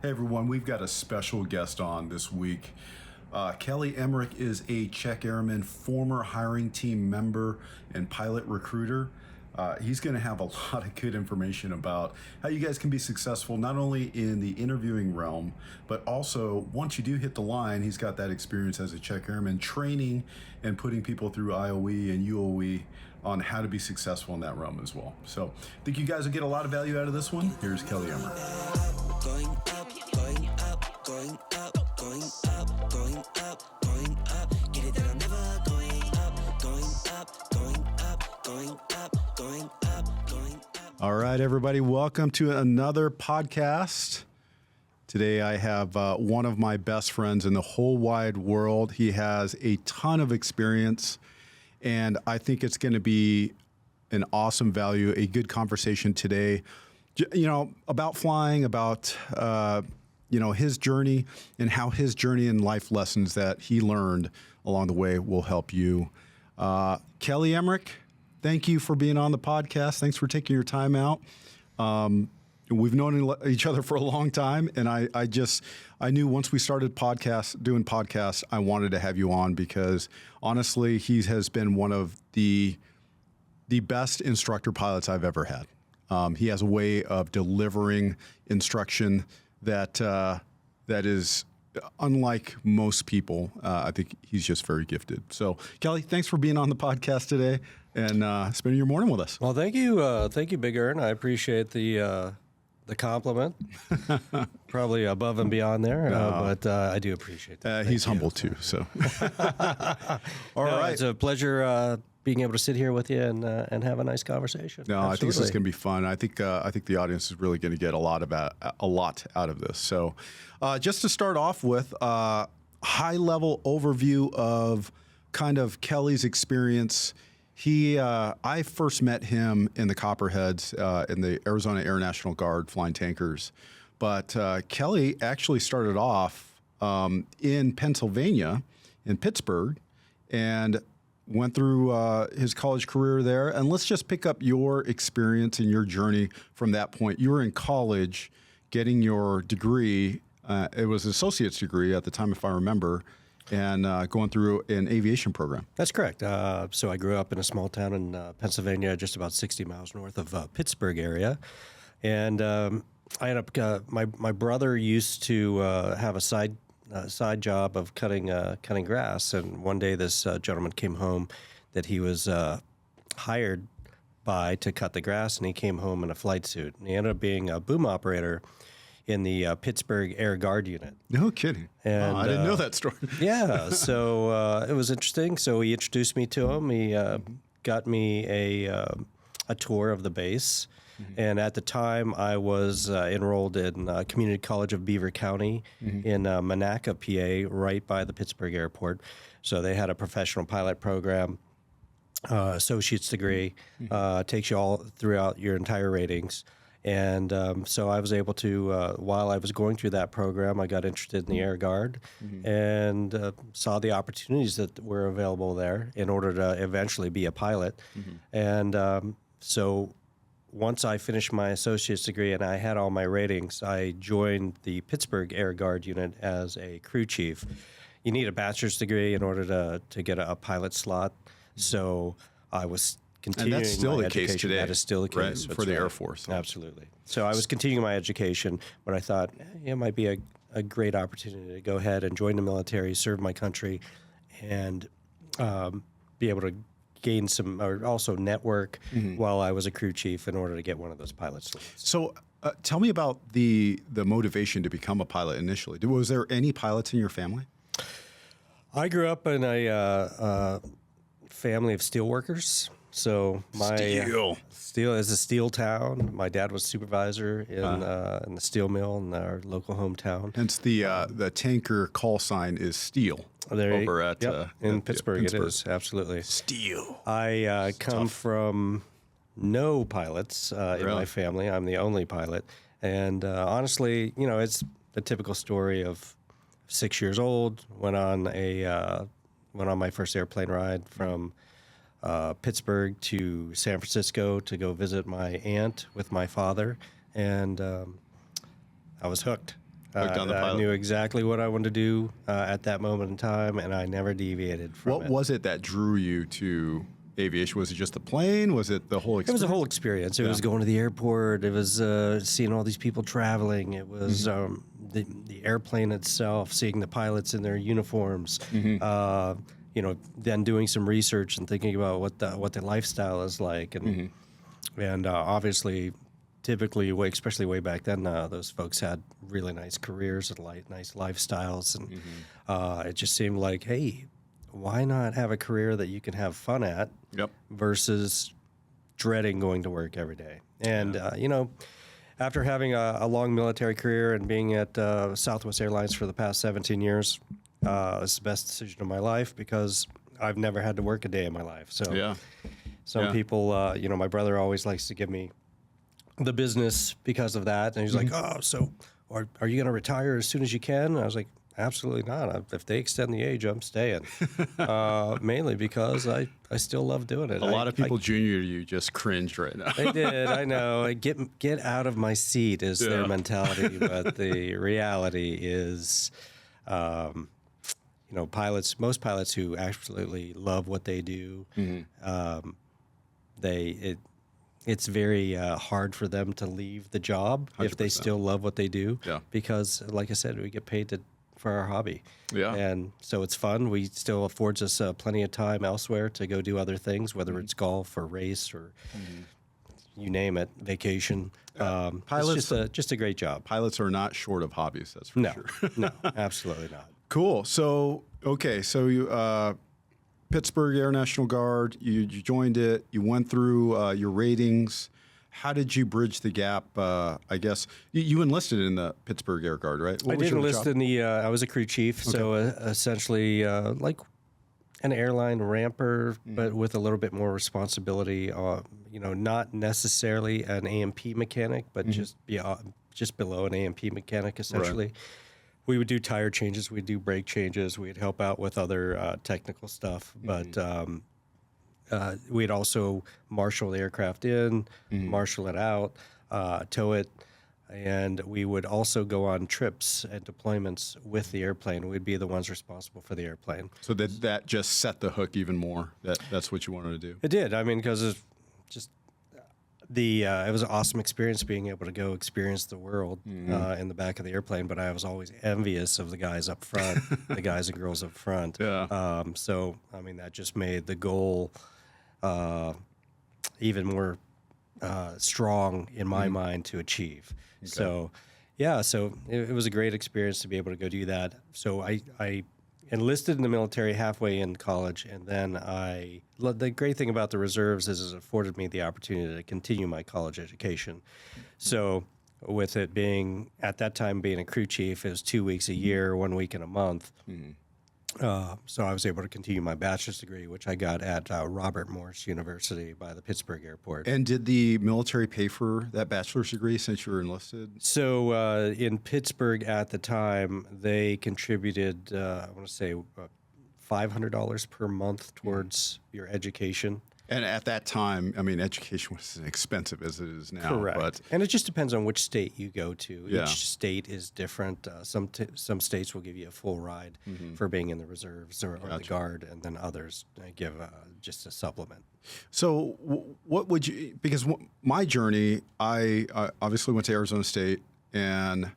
Hey everyone, we've got a special guest on this week. Kelly Emerich is a Czech Airman, former hiring team member and pilot recruiter. He's going to have a lot of good information about how you guys can be successful, not only in the interviewing realm, but also once you do hit the line, he's got that experience as a Czech Airman, training and putting people through IOE and UOE on how to be successful in that realm as well. So I think you guys will get a lot of value out of this one. Here's Kelly Emerich. Going up, going up, going up, going up, going up, going up. Get it that I'm never going up, going up, going up, going up, going up, going up. All right, everybody, welcome to another podcast. Today I have one of my best friends in the whole wide world. He has a ton of experience, and I think it's going to be an awesome value, a good conversation today, you know, about flying, about, his journey and how his journey and life lessons that he learned along the way will help you. Kelly Emerich, thank you for being on the podcast. Thanks for taking your time out. We've known each other for a long time, and I knew once we started doing podcasts, I wanted to have you on because honestly, he has been one of the best instructor pilots I've ever had. He has a way of delivering instruction that is unlike most people. I think he's just very gifted. So, Kelly, thanks for being on the podcast today and spending your morning with us. Well, thank you, Big Ern. I appreciate the compliment. Probably above and beyond there, but I do appreciate that. He's humble too. So, all right, it's a pleasure being able to sit here with you and have a nice conversation. No, Absolutely. I think this is going to be fun. I think the audience is really going to get a lot out of this. So, just to start off with, high level overview of kind of Kelly's experience. I first met him in the Copperheads in the Arizona Air National Guard flying tankers, but Kelly actually started off in Pennsylvania, in Pittsburgh, and went through his college career there. And let's just pick up your experience and your journey from that point. You were in college getting your degree. It was an associate's degree at the time, if I remember, and going through an aviation program. That's correct. So I grew up in a small town in Pennsylvania, just about 60 miles north of Pittsburgh area. And I ended up, my brother used to have a side job of cutting grass, and one day this gentleman came home that he was hired by to cut the grass, and he came home in a flight suit, and he ended up being a boom operator in the Pittsburgh Air Guard unit. No kidding. And, I didn't know that story. Yeah, so it was interesting. So he introduced me to him. He got me a tour of the base. Mm-hmm. And at the time, I was enrolled in Community College of Beaver County in Monaca, PA, right by the Pittsburgh airport. So they had a professional pilot program, associate's degree, takes you all throughout your entire ratings. And so I was able to, while I was going through that program, I got interested in the Air Guard and saw the opportunities that were available there in order to eventually be a pilot. And so once I finished my associate's degree and I had all my ratings, I joined the Pittsburgh Air Guard unit as a crew chief. You need a bachelor's degree in order to get a pilot slot. So I was continuing and that's still my the case education. today. That is still the case. Right, for the Air Force. Absolutely. So I was continuing my education, but I thought it might be a great opportunity to go ahead and join the military, serve my country, and be able to gain some, or also network while I was a crew chief in order to get one of those pilot slots. So tell me about the motivation to become a pilot initially. Was there any pilots in your family? I grew up in a family of steel workers. So my steel is a steel town. My dad was supervisor in the steel mill in our local hometown. Hence the tanker call sign is steel. Over at in Pittsburgh, it is absolutely steel. I come from no pilots in my family. I'm the only pilot, and honestly, it's the typical story of 6 years old. Went on my first airplane ride from Pittsburgh to San Francisco to go visit my aunt with my father, and I was hooked. Hooked on the I pilot. knew exactly what I wanted to do at that moment in time, and I never deviated from What it. was it that drew you to aviation? Was it just the plane? Was it the whole It experience? was a whole experience. It was going to the airport. It was seeing all these people traveling. It was the airplane itself, seeing the pilots in their uniforms. Then doing some research and thinking about what the lifestyle is like, and obviously, typically, especially way back then, those folks had really nice careers and nice lifestyles, and it just seemed like, hey, why not have a career that you can have fun at versus dreading going to work every day? And, after having a long military career and being at Southwest Airlines for the past 17 years, it's the best decision of my life because I've never had to work a day in my life. So some people, my brother always likes to give me the business because of that. And he's like, oh, so are you going to retire as soon as you can? And I was like, absolutely not. If they extend the age, I'm staying. Mainly because I still love doing it. A lot of people junior to you just cringed right now. They did, I know. Get out of my seat is their mentality. But the reality is, most pilots who absolutely love what they do, it's very hard for them to leave the job 100%. If they still love what they do. Yeah. Because, like I said, we get paid for our hobby. Yeah. And so it's fun. We still affords us plenty of time elsewhere to go do other things, whether it's golf or race or you name it, vacation. Pilots, it's just a great job. Pilots are not short of hobbies, that's for sure. No, absolutely not. Cool. So, okay. So you, Pittsburgh Air National Guard, you joined it, you went through your ratings. How did you bridge the gap? I guess you enlisted in the Pittsburgh Air Guard, right? I did enlist in the, I was a crew chief. Okay. So essentially like an airline ramper, but with a little bit more responsibility. Not necessarily an A&P mechanic, but just below an A&P mechanic, essentially. Right. We would do tire changes, we'd do brake changes, we'd help out with other technical stuff, but we'd also marshal the aircraft in, marshal it out, tow it, and we would also go on trips and deployments with the airplane. We'd be the ones responsible for the airplane. So that just set the hook even more. That's what you wanted to do. It did. I mean, because it's just it was an awesome experience being able to go experience the world in the back of the airplane. But I was always envious of the guys up front, the guys and girls up front. Yeah. So I mean, that just made the goal even more strong in my mind to achieve. Okay. So, yeah, it was a great experience to be able to go do that. So I enlisted in the military halfway in college, and then the great thing about the reserves is it afforded me the opportunity to continue my college education. So with it being, at that time being a crew chief, it was 2 weeks a year, 1 week in a month. So I was able to continue my bachelor's degree, which I got at Robert Morris University by the Pittsburgh airport. And did the military pay for that bachelor's degree since you were enlisted? So in Pittsburgh at the time, they contributed, I want to say, $500 per month towards your education. And at that time, I mean, education was as expensive as it is now. Correct. But and it just depends on which state you go to. Yeah. Each state is different. Some states will give you a full ride for being in the reserves or the Guard, and then others give just a supplement. So what would you, because my journey, I obviously went to Arizona State, and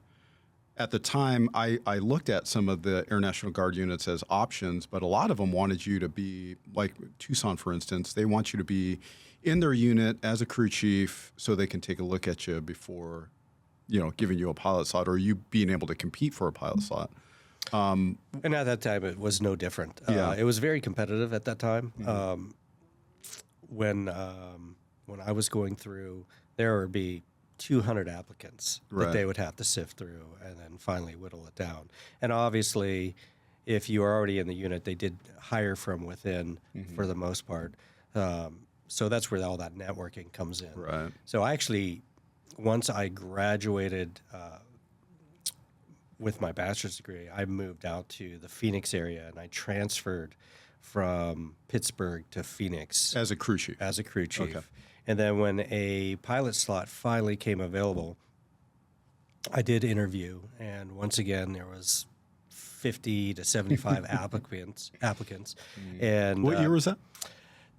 at the time, I looked at some of the Air National Guard units as options, but a lot of them wanted you to be, like Tucson, for instance, they want you to be in their unit as a crew chief so they can take a look at you before, giving you a pilot slot or you being able to compete for a pilot slot. And at that time, it was no different. It was very competitive at that time. When I was going through, there would be 200 applicants that they would have to sift through and then finally whittle it down. And obviously, if you were already in the unit, they did hire from within for the most part. So that's where all that networking comes in. Right. So I actually, once I graduated with my bachelor's degree, I moved out to the Phoenix area and I transferred from Pittsburgh to Phoenix. As a crew chief? As a crew chief. Okay. And then when a pilot slot finally came available, I did interview, and once again, there was 50 to 75 applicants. And What year was that?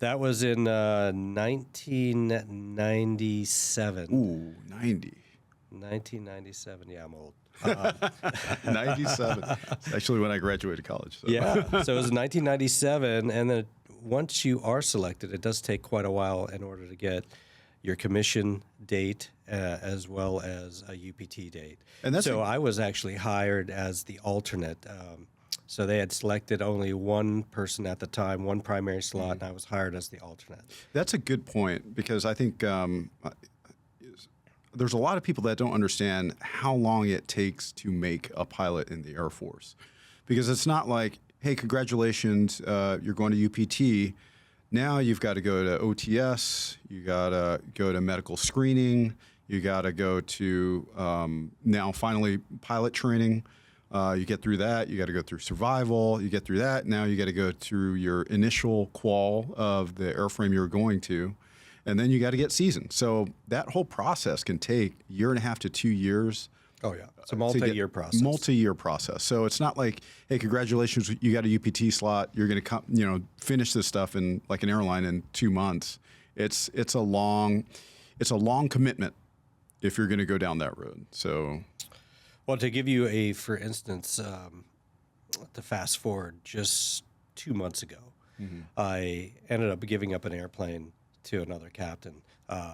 that was in 1997. Ooh, 90. 1997. Yeah, I'm old. 97. It's actually when I graduated college. So. Yeah. So it was 1997, and then once you are selected, it does take quite a while in order to get your commission date as well as a UPT date. And that's so I was actually hired as the alternate. So they had selected only one person at the time, one primary slot, and I was hired as the alternate. That's a good point, because I think there's a lot of people that don't understand how long it takes to make a pilot in the Air Force. Because it's not like, hey, congratulations, you're going to UPT. Now you've got to go to OTS, you got to go to medical screening, you got to go to now finally pilot training. You get through that, you got to go through survival, you get through that, now you got to go through your initial qual of the airframe you're going to, and then you got to get seasoned. So that whole process can take 1.5 to 2 years. Oh, yeah. It's a multi-year process. Multi-year process. So it's not like, hey, congratulations, you got a UPT slot. You're going to come, finish this stuff in like an airline in 2 months. It's a long commitment if you're going to go down that road. So, well, to give you for instance, to fast forward just 2 months ago, I ended up giving up an airplane to another captain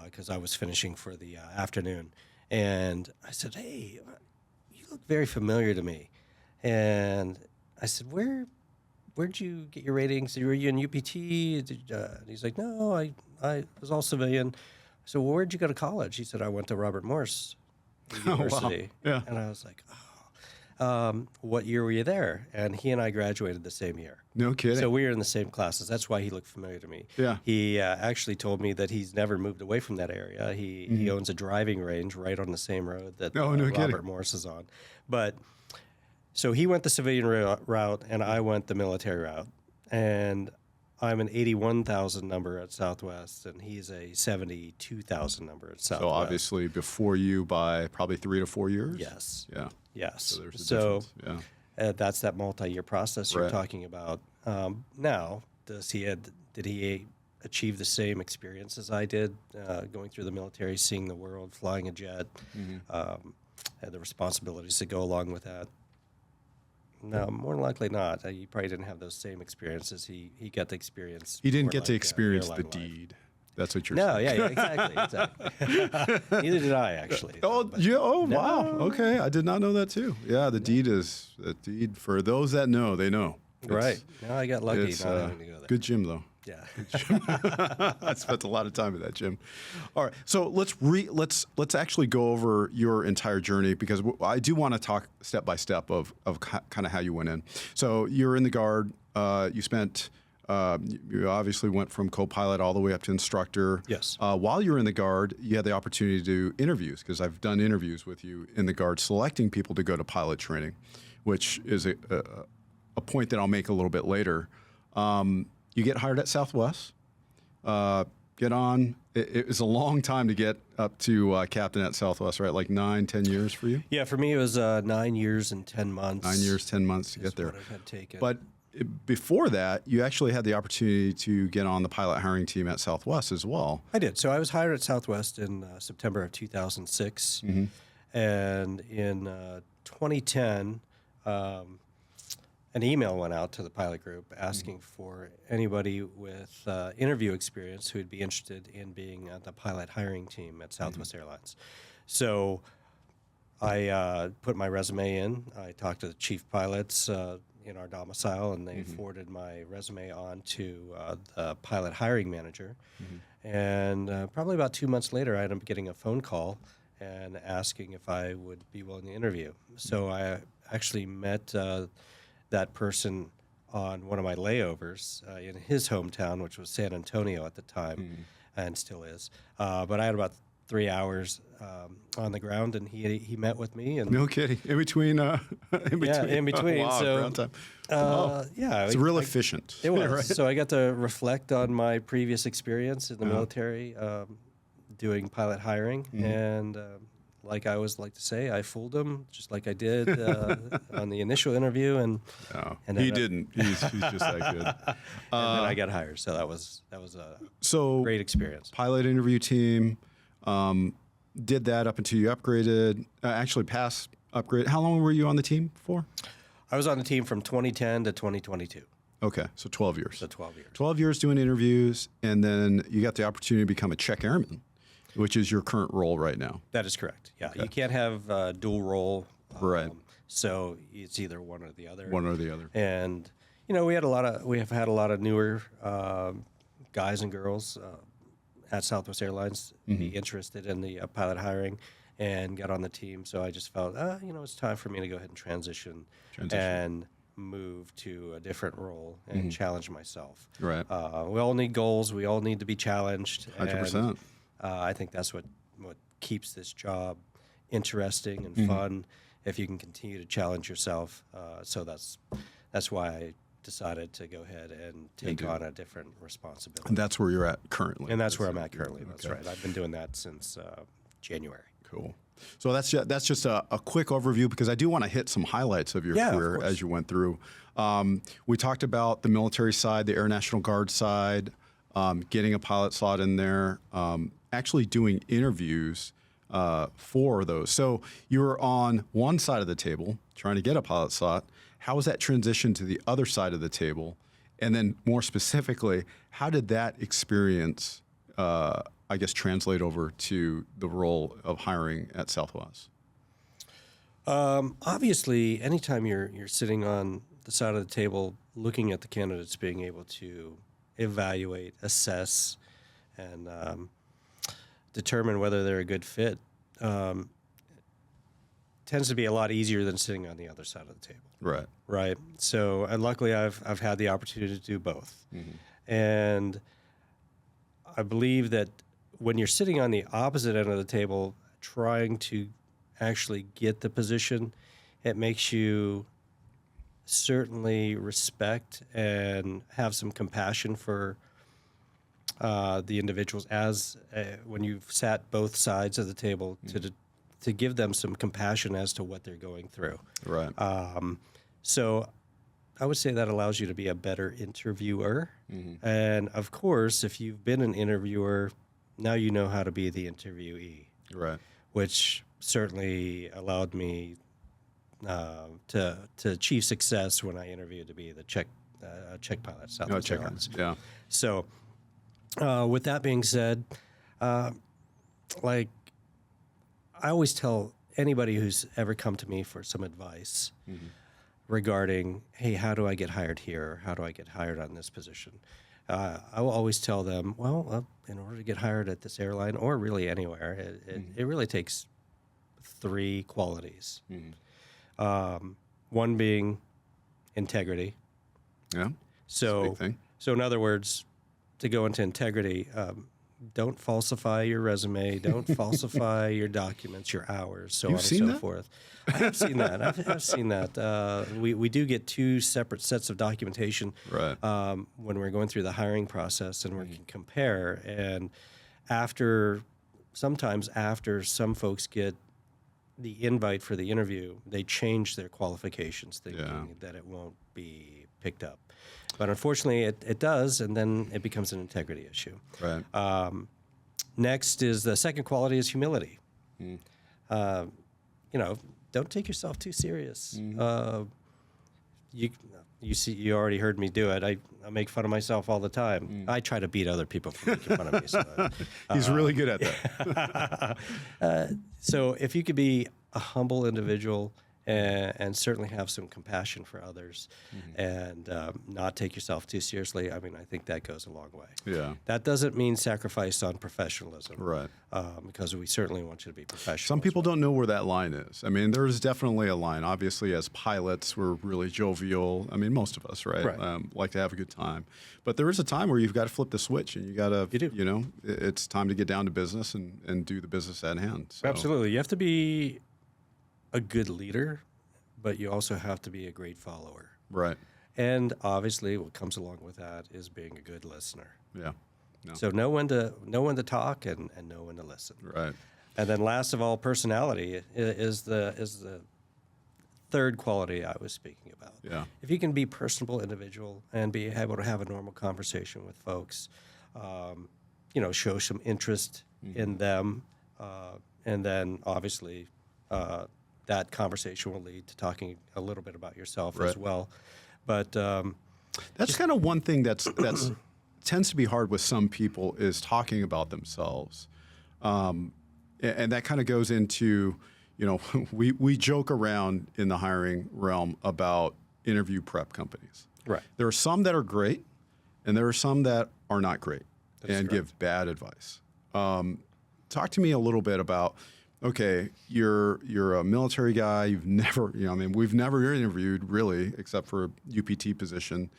because I was finishing for the afternoon. And I said, hey, you look very familiar to me. And I said, where'd you get your ratings? Were you in UPT? And he's like, no, I was all civilian. So where'd you go to college? He said, I went to Robert Morris University. Oh, wow. Yeah. And I was like, what year were you there? And he and I graduated the same year. No kidding. So we were in the same classes. That's why he looked familiar to me. Yeah. He actually told me that he's never moved away from that area. He owns a driving range right on the same road that Robert Morris is on. But so he went the civilian route, and I went the military route. And I'm an 81,000 number at Southwest, and he's a 72,000 number at Southwest. So obviously before you by probably 3 to 4 years? Yes. Yeah. Yes. So there's a difference. Yeah. That's that multi-year process you're talking about. Now, did he achieve the same experience as I did, going through the military, seeing the world, flying a jet, had the responsibilities that go along with that? No, more than likely not. He probably didn't have those same experiences. He got the experience. He didn't get to like, experience the airline life. deed. That's what you're No, saying. yeah, exactly. Neither did I, actually. Oh, yeah. Oh, wow. Okay. I did not know that too. Yeah, the deed is the deed for those that know, they know. Right. Now I got lucky It's not having to go there. good gym though. Yeah. I spent a lot of time at that gym. All right, so let's actually go over your entire journey, because I do want to talk step by step of kind of how you went in. So you're in the Guard. You spent. You obviously went from co-pilot all the way up to instructor. Yes. While you were in the Guard, you had the opportunity to do interviews, because I've done interviews with you in the Guard, selecting people to go to pilot training, which is a point that I'll make a little bit later. You get hired at Southwest. Get on. It was a long time to get up to captain at Southwest, right? Like 9-10 years for you? Yeah, for me it was 9 years and 10 months. 9 years, 10 months to get there. What I had taken. But before that, you actually had the opportunity to get on the pilot hiring team at Southwest as well. I did. So I was hired at Southwest in September of 2006. And in 2010, an email went out to the pilot group asking for anybody with interview experience who would be interested in being the pilot hiring team at Southwest Airlines. So I put my resume in. I talked to the chief pilots in our domicile, and they forwarded my resume on to the pilot hiring manager. And probably about 2 months later, I ended up getting a phone call and asking if I would be willing to interview. So I actually met that person on one of my layovers in his hometown, which was San Antonio at the time, and still is. But I had about 3 hours on the ground, and he met with me. And no kidding. In between. Yeah, in between. Wow, So, ground time. yeah, It's real efficient. It was. Right? So I got to reflect on my previous experience in the military, doing pilot hiring, and like I always like to say, I fooled him just like I did on the initial interview, and he didn't. He's just that good. And then I got hired. So that was a great experience. Pilot interview team did that up until you upgraded. Actually, passed upgrade. How long were you on the team for? I was on the team from 2010 to 2022. Okay, so 12 years. So 12 years. 12 years doing interviews, and then you got the opportunity to become a check airman, which is your current role right now. That is correct. Yeah, you can't have dual role. Right. So it's either one or the other. One or the other. And we have had a lot of newer guys and girls at Southwest Airlines be interested in the pilot hiring and got on the team. So I just felt, it's time for me to go ahead and transition. And move to a different role and challenge myself. Right. We all need goals. We all need to be challenged. 100%. And, I think that's what keeps this job interesting and fun. If you can continue to challenge yourself, so that's why I decided to go ahead and take on a different responsibility. And that's where you're at currently. And that's where I'm at currently. That's right. I've been doing that since January. Cool. So that's just a quick overview, because I do want to hit some highlights of your career as you went through. We talked about the military side, the Air National Guard side, getting a pilot slot in there, actually doing interviews for those. So you were on one side of the table trying to get a pilot slot. How was that transition to the other side of the table? And then more specifically, how did that experience translate over to the role of hiring at Southwest? Obviously, anytime you're sitting on the side of the table looking at the candidates, being able to evaluate, assess, and determine whether they're a good fit tends to be a lot easier than sitting on the other side of the table. Right. Right. So, and luckily I've had the opportunity to do both. And I believe that when you're sitting on the opposite end of the table trying to actually get the position, it makes you certainly respect and have some compassion for the individuals as when you've sat both sides of the table to give them some compassion as to what they're going through. Right. So I would say that allows you to be a better interviewer. And of course, if you've been an interviewer, now you know how to be the interviewee. Right. Which certainly allowed me to achieve success when I interviewed to be the check pilot. Southwest Airlines. Yeah. So with that being said, like I always tell anybody who's ever come to me for some advice regarding, hey, how do I get hired here? How do I get hired on this position? I will always tell them, well, in order to get hired at this airline or really anywhere, it really takes 3 qualities. One being integrity. Yeah. So, That's a big thing. so in other words, to go into integrity, don't falsify your resume, don't falsify your documents, your hours, so You've on seen and so that? forth. I have seen that. I've seen that. We do get 2 separate sets of documentation Right. when we're going through the hiring process, and we can compare. And sometimes after some folks get the invite for the interview, they change their qualifications, thinking that it won't be picked up. But unfortunately, it does, and then it becomes an integrity issue. Right. Next is the second quality is humility. Don't take yourself too serious. You already heard me do it. I make fun of myself all the time. I try to beat other people for making fun of me. So, He's really good at that. so if you could be a humble individual and certainly have some compassion for others and not take yourself too seriously, I think that goes a long way. Yeah. That doesn't mean sacrifice on professionalism. Right. Because we certainly want you to be professional. Some people don't know where that line is. There's definitely a line. Obviously, as pilots, we're really jovial. Most of us, right? Like to have a good time. But there is a time where you've got to flip the switch, and you got to, it's time to get down to business and do the business at hand. So. Absolutely. You have to be a good leader, but you also have to be a great follower. Right. And obviously, what comes along with that is being a good listener. Yeah. No. So know when to talk and know when to listen. Right. And then last of all, personality is the third quality I was speaking about. Yeah. If you can be personable individual and be able to have a normal conversation with folks, show some interest in them, and then obviously that conversation will lead to talking a little bit about yourself as well. But that's kind of one thing that's tends to be hard with some people is talking about themselves. And that kind of goes into, we joke around in the hiring realm about interview prep companies. Right. There are some that are great, and there are some that are not great and give bad advice. Talk to me a little bit about, okay, you're a military guy. You've never, we've never interviewed really, except for a UPT position,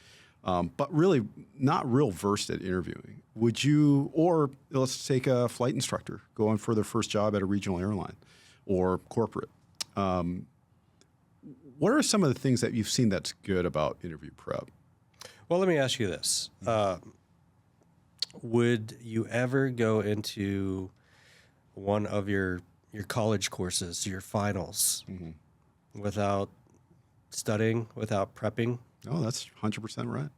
but really not real versed at interviewing. Would you, or let's take a flight instructor going for their first job at a regional airline or corporate. What are some of the things that you've seen that's good about interview prep? Well, let me ask you this. Would you ever go into one of your college courses, your finals, without studying, without prepping? Oh, that's 100% right.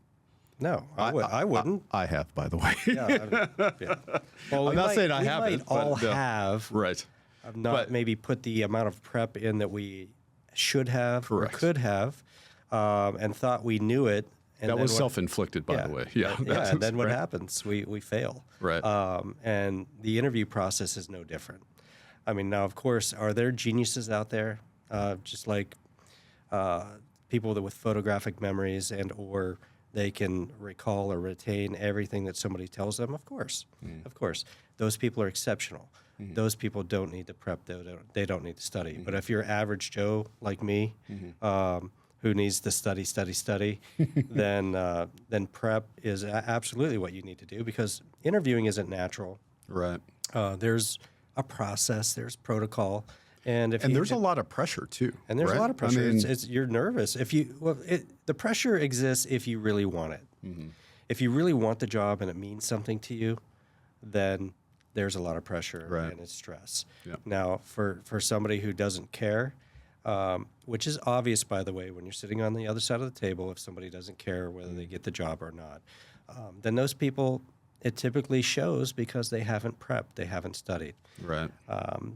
No, I wouldn't. I have, by the way. Yeah. Well, I'm not saying I we haven't. might all have. Right. Not maybe put the amount of prep in that we should have Correct. or could have, and thought we knew it. And that then was self-inflicted, by the way. Yeah. And then what happens? We fail. Right. And the interview process is no different. I mean, now, of course, are there geniuses out there, just like people with photographic memories or they can recall or retain everything that somebody tells them? Of course. Of course. Those people are exceptional. Those people don't need to prep. They don't need to study. But if you're average Joe like me, who needs to study, then prep is absolutely what you need to do, because interviewing isn't natural. Right. There's a process, there's protocol, and there's a lot of pressure too. And there's right? a lot of pressure. I mean, You're nervous the pressure exists if you really want it. If you really want the job and it means something to you, then there's a lot of pressure and it's stress. Yep. Now, for somebody who doesn't care, which is obvious, by the way, when you're sitting on the other side of the table, if somebody doesn't care whether they get the job or not, then those people, it typically shows because they haven't prepped, they haven't studied. Right.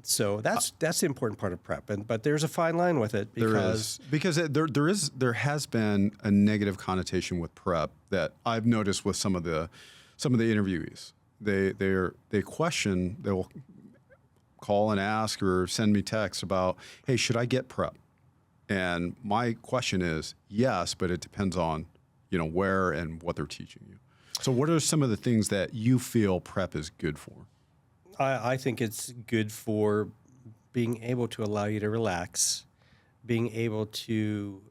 So that's the important part of prep. But there's a fine line with it because there has been a negative connotation with prep that I've noticed with some of the interviewees. They question. They will call and ask or send me texts about, hey, should I get prep? And my question is yes, but it depends on where and what they're teaching you. So what are some of the things that you feel prep is good for? I think it's good for being able to allow you to relax, being able to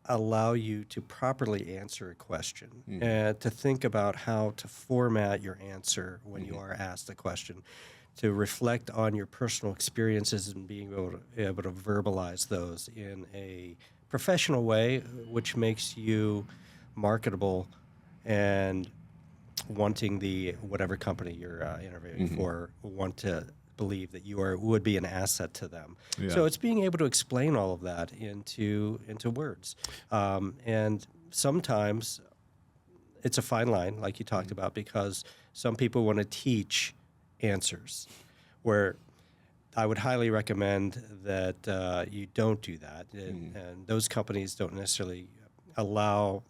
allow you to properly answer a question, and to think about how to format your answer when you are asked a question, to reflect on your personal experiences and being able to verbalize those in a professional way, which makes you marketable and wanting whatever company you're interviewing for want to believe that you would be an asset to them. Yeah. So it's being able to explain all of that into words. And sometimes it's a fine line, like you talked about, because some people want to teach answers, where I would highly recommend that you don't do that. And those companies don't necessarily allow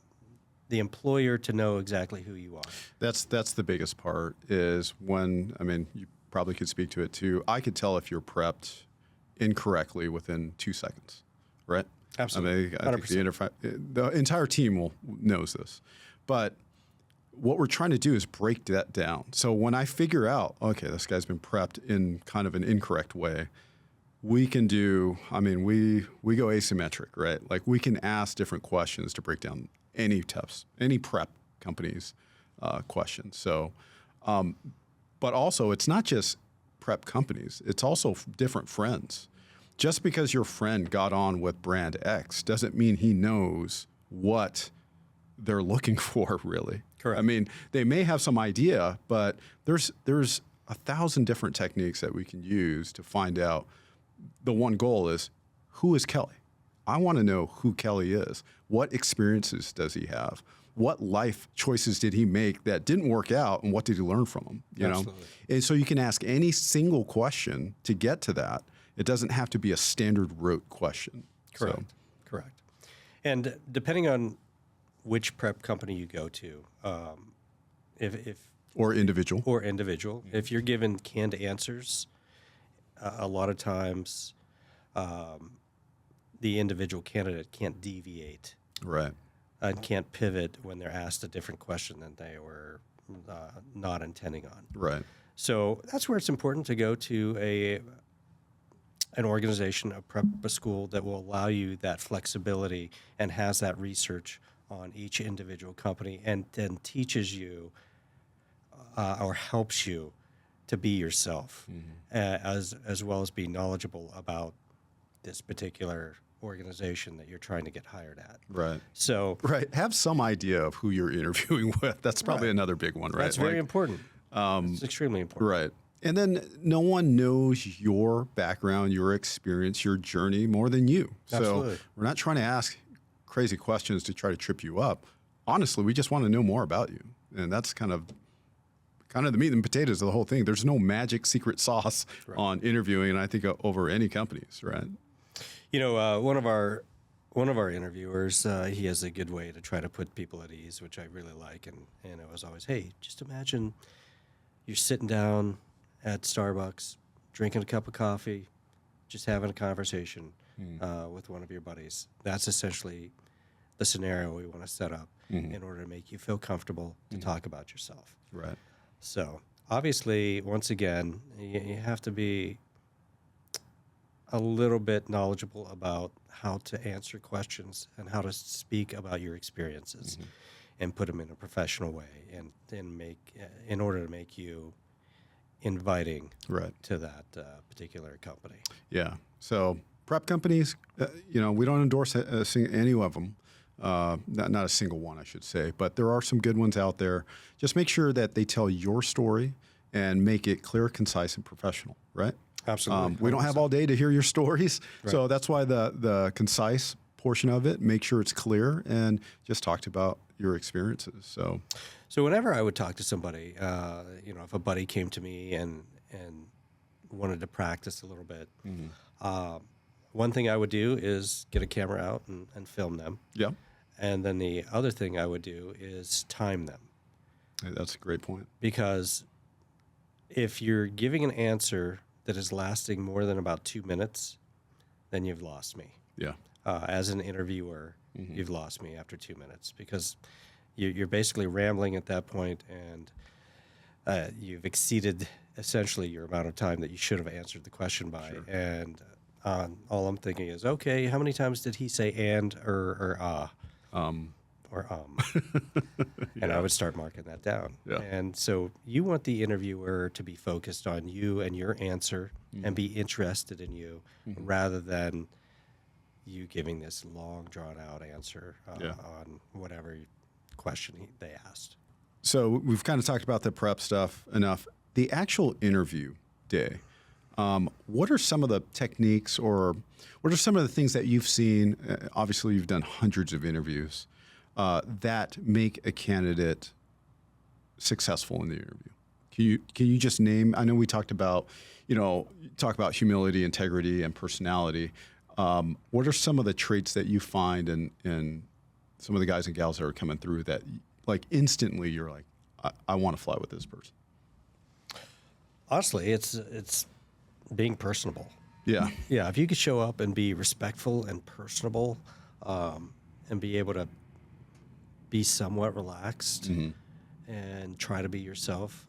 the employer to know exactly who you are. That's the biggest part is when, you probably could speak to it too. I could tell if you're prepped incorrectly within 2 seconds, right? Absolutely. I think the entire team knows this. But what we're trying to do is break that down. So when I figure out, okay, this guy's been prepped in kind of an incorrect way, we can do, we go asymmetric, right? Like we can ask different questions to break down any tests, any prep companies' questions. So, but also it's not just prep companies, it's also different friends. Just because your friend got on with brand X doesn't mean he knows what they're looking for, really. Correct. They may have some idea, but there's 1,000 different techniques that we can use to find out. The one goal is, who is Kelly? I want to know who Kelly is. What experiences does he have? What life choices did he make that didn't work out, and what did he learn from them? You know, and so you can ask any single question to get to that. It doesn't have to be a standard rote question. Correct. Correct. And depending on which prep company you go to, Or individual. if you're given canned answers, a lot of times the individual candidate can't deviate. Right. And can't pivot when they're asked a different question than they were not intending on. Right. So that's where it's important to go to an organization, a school that will allow you that flexibility and has that research on each individual company and then teaches you or helps you to be yourself, as well as be knowledgeable about this particular organization that you're trying to get hired at. Right. So have some idea of who you're interviewing with. That's probably another big one, right? That's very important. It's extremely important. Right. And then no one knows your background, your experience, your journey more than you. Absolutely. So we're not trying to ask crazy questions to try to trip you up. Honestly, we just want to know more about you. And that's kind of the meat and potatoes of the whole thing. There's no magic secret sauce on interviewing, and I think over any companies, right? You know, one of our interviewers, he has a good way to try to put people at ease, which I really like. And it was always, hey, just imagine you're sitting down at Starbucks, drinking a cup of coffee, just having a conversation with one of your buddies. That's essentially the scenario we want to set up in order to make you feel comfortable to talk about yourself. Right. So obviously, once again, you have to be a little bit knowledgeable about how to answer questions and how to speak about your experiences and put them in a professional way and in order to make you inviting to that particular company. Yeah. So prep companies, we don't endorse any of them. Not a single one, I should say, but there are some good ones out there. Just make sure that they tell your story and make it clear, concise, and professional, right? Absolutely. We don't have all day to hear your stories, so that's why the concise portion of it, make sure it's clear and just talked about your experiences. So whenever I would talk to somebody, if a buddy came to me and wanted to practice a little bit, one thing I would do is get a camera out and film them. Yeah. And then the other thing I would do is time them. Hey, that's a great point. Because if you're giving an answer that is lasting more than about 2 minutes, then you've lost me. Yeah. As an interviewer, you've lost me after 2 minutes because you're basically rambling at that point and you've exceeded essentially your amount of time that you should have answered the question by. Sure. And all I'm thinking is, okay, how many times did he say and or and I would start marking that down. Yeah. And so you want the interviewer to be focused on you and your answer and be interested in you rather than you giving this long drawn out answer on whatever question they asked. So we've kind of talked about the prep stuff enough. The actual interview day, what are some of the techniques or what are some of the things that you've seen? Obviously, you've done hundreds of interviews that make a candidate successful in the interview. Can you just name? I know we talked about humility, integrity, and personality. What are some of the traits that you find in some of the guys and gals that are coming through that, like, instantly you're like, I want to fly with this person? Honestly, it's being personable. Yeah. Yeah. If you could show up and be respectful and personable, and be able to be somewhat relaxed and try to be yourself,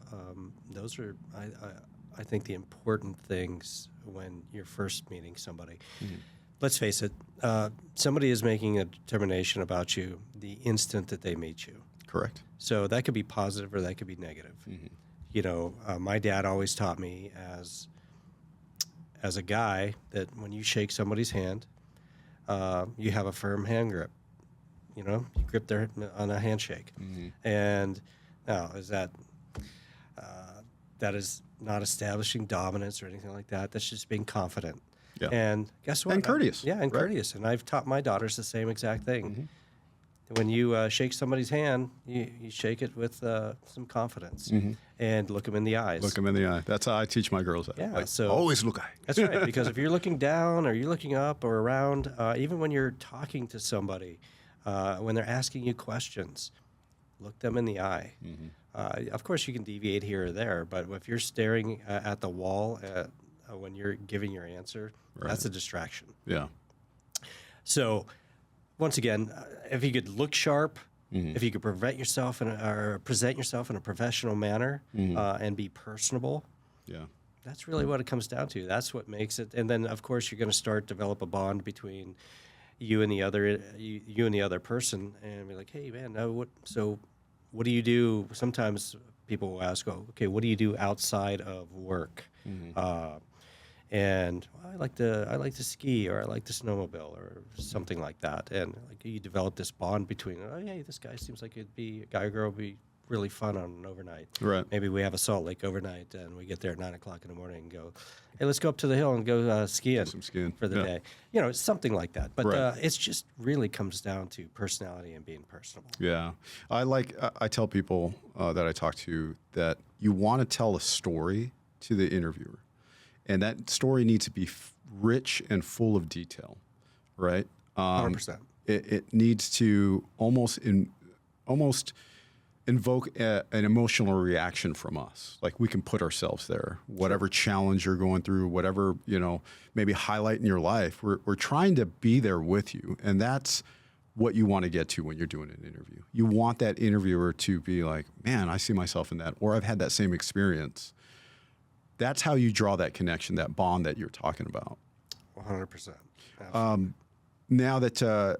those are, I think, the important things when you're first meeting somebody. Let's face it, somebody is making a determination about you the instant that they meet you. Correct. So that could be positive or that could be negative. My dad always taught me as a guy that when you shake somebody's hand, you have a firm hand grip. You grip their on a handshake. And now is that that is not establishing dominance or anything like that. That's just being confident. Yeah. And guess what? And courteous. Yeah, and right? courteous. And I've taught my daughters the same exact thing. When you shake somebody's hand, you shake it with some confidence and look them in the eyes. Look them in the eye. That's how I teach my girls that. Yeah, Like, so- always look eye. That's right, because if you're looking down or you're looking up or around, even when you're talking to somebody, when they're asking you questions, look them in the eye. Of course, you can deviate here or there, but if you're staring at the wall when you're giving your answer, that's a distraction. Yeah. So, once again, if you could look sharp, if you could present yourself in a professional manner and be personable, Yeah. that's really what it comes down to. That's what makes it. And then, of course, you're going to develop a bond between you and the other person, and be like, hey, man, what do you do? Sometimes people will ask, oh, okay, what do you do outside of work? And well, I like to ski, or I like to snowmobile, or something like that. And like you develop this bond between, oh, hey, this guy seems like it'd be a guy or girl would be really fun on an overnight. Right. Maybe we have a Salt Lake overnight, and we get there at 9 o'clock in the morning and go, hey, let's go up to the hill and go skiing, some skiing, for the yeah. day. You know, something like that. But Right. it's just really comes down to personality and being personable. Yeah. I tell people that I talk to that you want to tell a story to the interviewer, and that story needs to be rich and full of detail, right? 100%. It needs to almost invoke an emotional reaction from us. Like we can put ourselves there, whatever challenge you're going through, whatever, maybe highlight in your life, we're trying to be there with you. And that's what you want to get to when you're doing an interview. You want that interviewer to be like, man, I see myself in that, or I've had that same experience. That's how you draw that connection, that bond that you're talking about. 100%. Now that,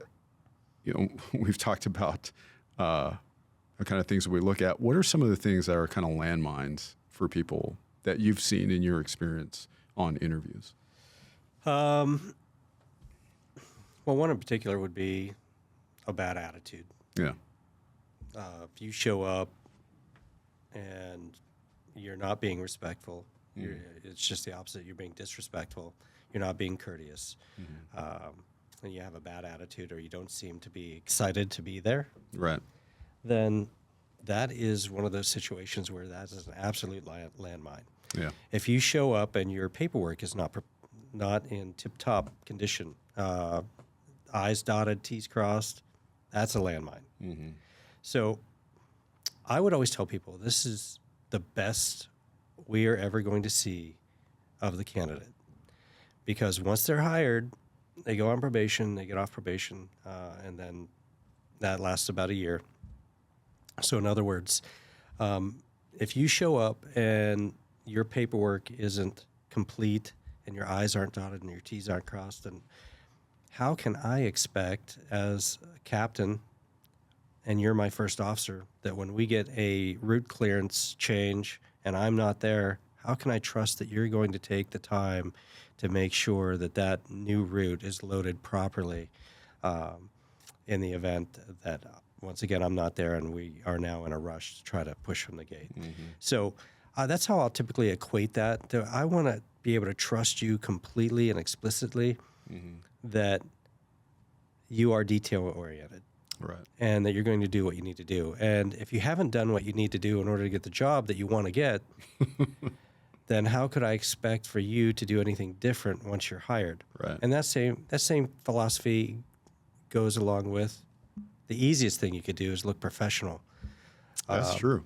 we've talked about the kind of things that we look at, what are some of the things that are kind of landmines for people that you've seen in your experience on interviews? Well, one in particular would be a bad attitude. Yeah. If you show up and you're not being respectful, it's just the opposite. You're being disrespectful. You're not being courteous. And you have a bad attitude, or you don't seem to be excited to be there. Right. Then that is one of those situations where that is an absolute landmine. Yeah. If you show up and your paperwork is not in tip-top condition, I's dotted, T's crossed, that's a landmine. So I would always tell people this is the best we are ever going to see of the candidate. Because once they're hired, they go on probation, they get off probation, and then that lasts about a year. So in other words, if you show up and your paperwork isn't complete and your I's aren't dotted and your T's aren't crossed, then how can I expect as a captain, and you're my first officer, that when we get a route clearance change and I'm not there, how can I trust that you're going to take the time to make sure that that new route is loaded properly in the event that, once again, I'm not there and we are now in a rush to try to push from the gate. So that's how I'll typically equate that. I want to be able to trust you completely and explicitly that you are detail-oriented. Right. And that you're going to do what you need to do. And if you haven't done what you need to do in order to get the job that you want to get, then how could I expect for you to do anything different once you're hired? Right. And that same philosophy goes along with the easiest thing you could do is look professional. That's true.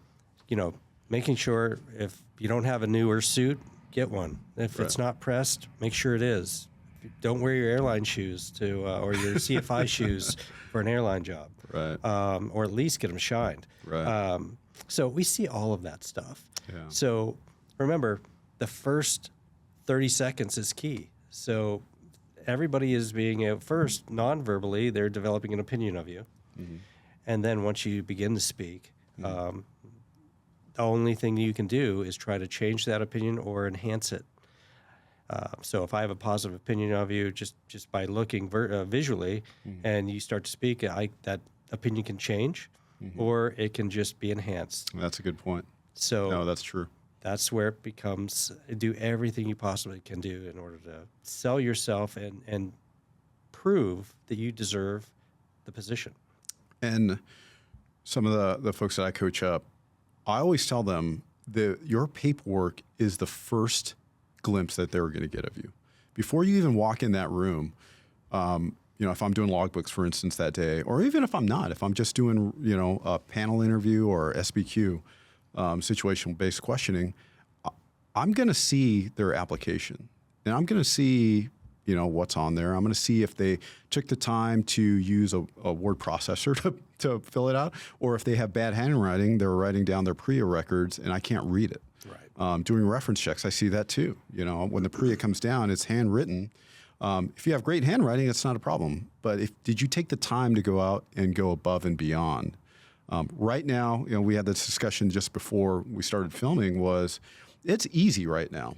Making sure if you don't have a newer suit, get one. If it's not pressed, make sure it is. Don't wear your airline shoes or your CFI shoes for an airline job. Right. Or at least get them shined. Right. So we see all of that stuff. Yeah. So remember, the first 30 seconds is key. So everybody is being, first, non-verbally, they're developing an opinion of you. And then once you begin to speak, the only thing you can do is try to change that opinion or enhance it. So if I have a positive opinion of you just by looking visually and you start to speak, that opinion can change or it can just be enhanced. That's a good point. So No, that's true. that's where it becomes do everything you possibly can do in order to sell yourself and prove that you deserve the position. And some of the folks that I coach up, I always tell them that your paperwork is the first glimpse that they're going to get of you. Before you even walk in that room, if I'm doing logbooks, for instance, that day, or even if I'm not, if I'm just doing, a panel interview or SBQ, situational-based questioning, I'm going to see their application. And I'm going to see, what's on there. I'm going to see if they took the time to use a word processor to fill it out, or if they have bad handwriting, they're writing down their PREA records and I can't read it. Right. Doing reference checks, I see that too. When the PREA comes down, it's handwritten. If you have great handwriting, it's not a problem. But did you take the time to go out and go above and beyond? Right now, we had this discussion just before we started filming, it's easy right now.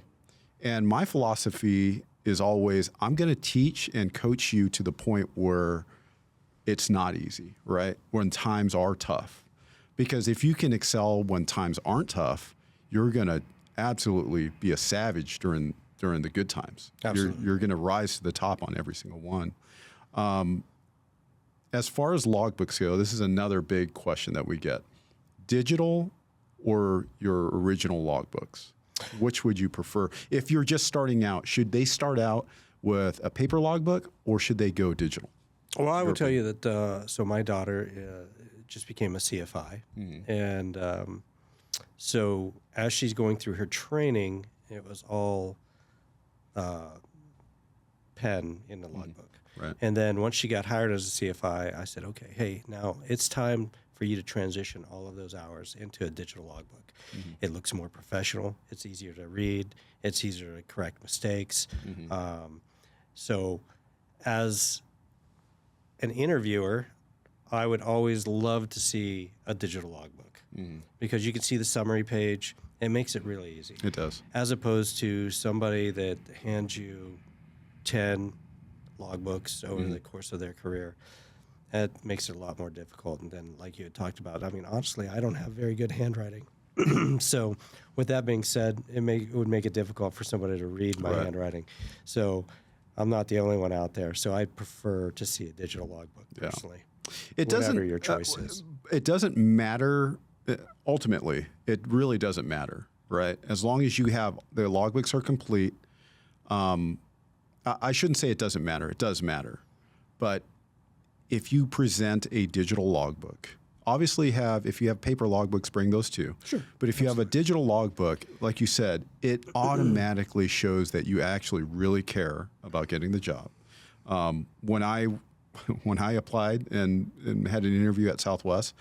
And my philosophy is always, I'm going to teach and coach you to the point where it's not easy, right? When times are tough. Because if you can excel when times aren't tough, you're going to absolutely be a savage during the good times. Absolutely. You're going to rise to the top on every single one. As far as logbooks go, this is another big question that we get. Digital or your original logbooks? Which would you prefer? If you're just starting out, should they start out with a paper logbook or should they go digital? Well, I would tell you that, so my daughter just became a CFI. And so as she's going through her training, it was all pen in the logbook. Right. And then once she got hired as a CFI, I said, okay, hey, now it's time for you to transition all of those hours into a digital logbook. It looks more professional. It's easier to read. It's easier to correct mistakes. So as an interviewer, I would always love to see a digital logbook because you can see the summary page. It makes it really easy. It does. As opposed to somebody that hands you 10 logbooks over the course of their career. That makes it a lot more difficult. And then, like you had talked about, I mean, honestly, I don't have very good handwriting. So with that being said, it would make it difficult for somebody to read my handwriting. So I'm not the only one out there. So I prefer to see a digital logbook personally. It doesn't, whatever your choice is. It doesn't matter. Ultimately, it really doesn't matter, right? As long as you have the logbooks are complete. I shouldn't say it doesn't matter. It does matter. But if you present a digital logbook, obviously if you have paper logbooks, bring those too. Sure. But if you have a digital logbook, like you said, it automatically shows that you actually really care about getting the job. When I applied and had an interview at Southwest,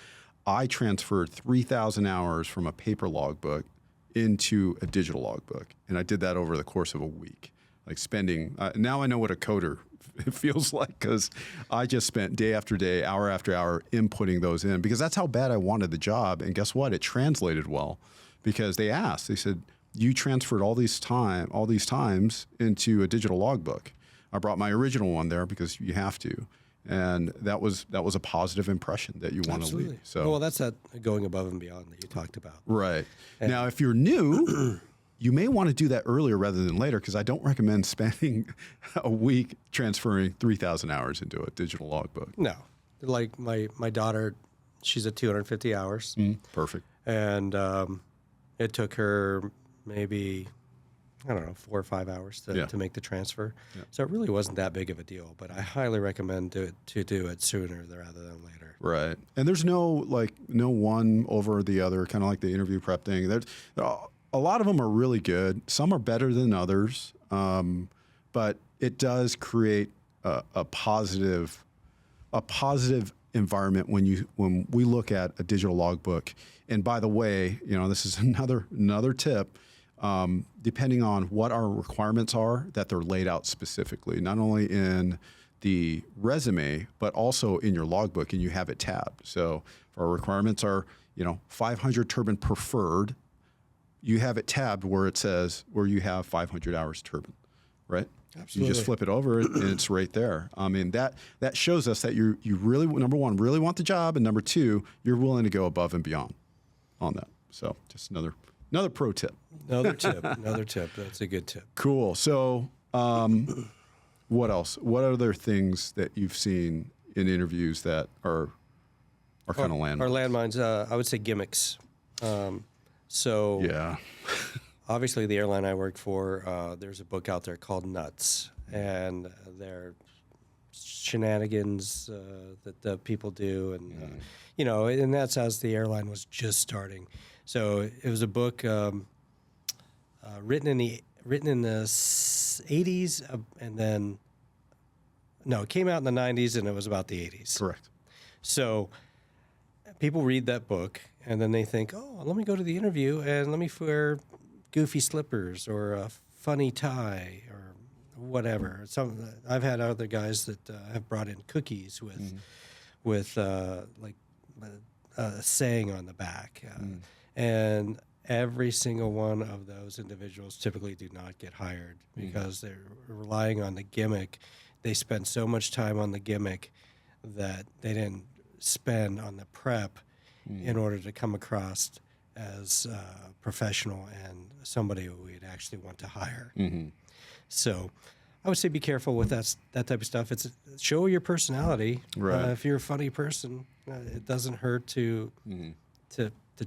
I transferred 3,000 hours from a paper logbook into a digital logbook. And I did that over the course of a week. Like spending, now I know what a coder feels like because I just spent day after day, hour after hour inputting those in because that's how bad I wanted the job. And guess what? It translated well because they said, you transferred all these times into a digital logbook. I brought my original one there because you have to. And that was a positive impression that you want to leave. So, well, that's that going above and beyond that you talked about. Right. And now, if you're new, you may want to do that earlier rather than later because I don't recommend spending a week transferring 3,000 hours into a digital logbook. No. Like my daughter, she's at 250 hours. Perfect. And it took her maybe, 4 or 5 hours to make the transfer. Yeah. So it really wasn't that big of a deal, but I highly recommend to do it sooner rather than later. Right. And there's no one over the other, kind of like the interview prep thing. There's a lot of them are really good. Some are better than others, but it does create a positive environment when we look at a digital logbook. And by the way, this is another tip. Depending on what our requirements are, that they're laid out specifically, not only in the resume but also in your logbook, and you have it tabbed. So if our requirements are 500 turbine preferred. You have it tabbed where it says where you have 500 hours turbine, right? Absolutely. You just flip it over and it's right there. I mean, that shows us that you really, number one, really want the job, and number two, you're willing to go above and beyond on that. So just another Another pro tip. Another tip. Another tip. That's a good tip. Cool. So, what else? What other things that you've seen in interviews that are kind of landmines? Or landmines. I would say gimmicks. So Yeah. obviously, the airline I work for, there's a book out there called Nuts, and they're shenanigans that people do, and you know, and that's as the airline was just starting. So it was a book written in the 80s, and then it came out in the 90s, and it was about the 80s. Correct. So people read that book, and then they think, oh, let me go to the interview and let me wear goofy slippers or a funny tie or whatever. I've had other guys that have brought in cookies with like a saying on the back, and every single one of those individuals typically do not get hired because they're relying on the gimmick. They spend so much time on the gimmick that they didn't spend on the prep in order to come across as professional and somebody who we'd actually want to hire. So I would say be careful with that type of stuff. It's show your personality. Right. If you're a funny person, it doesn't hurt to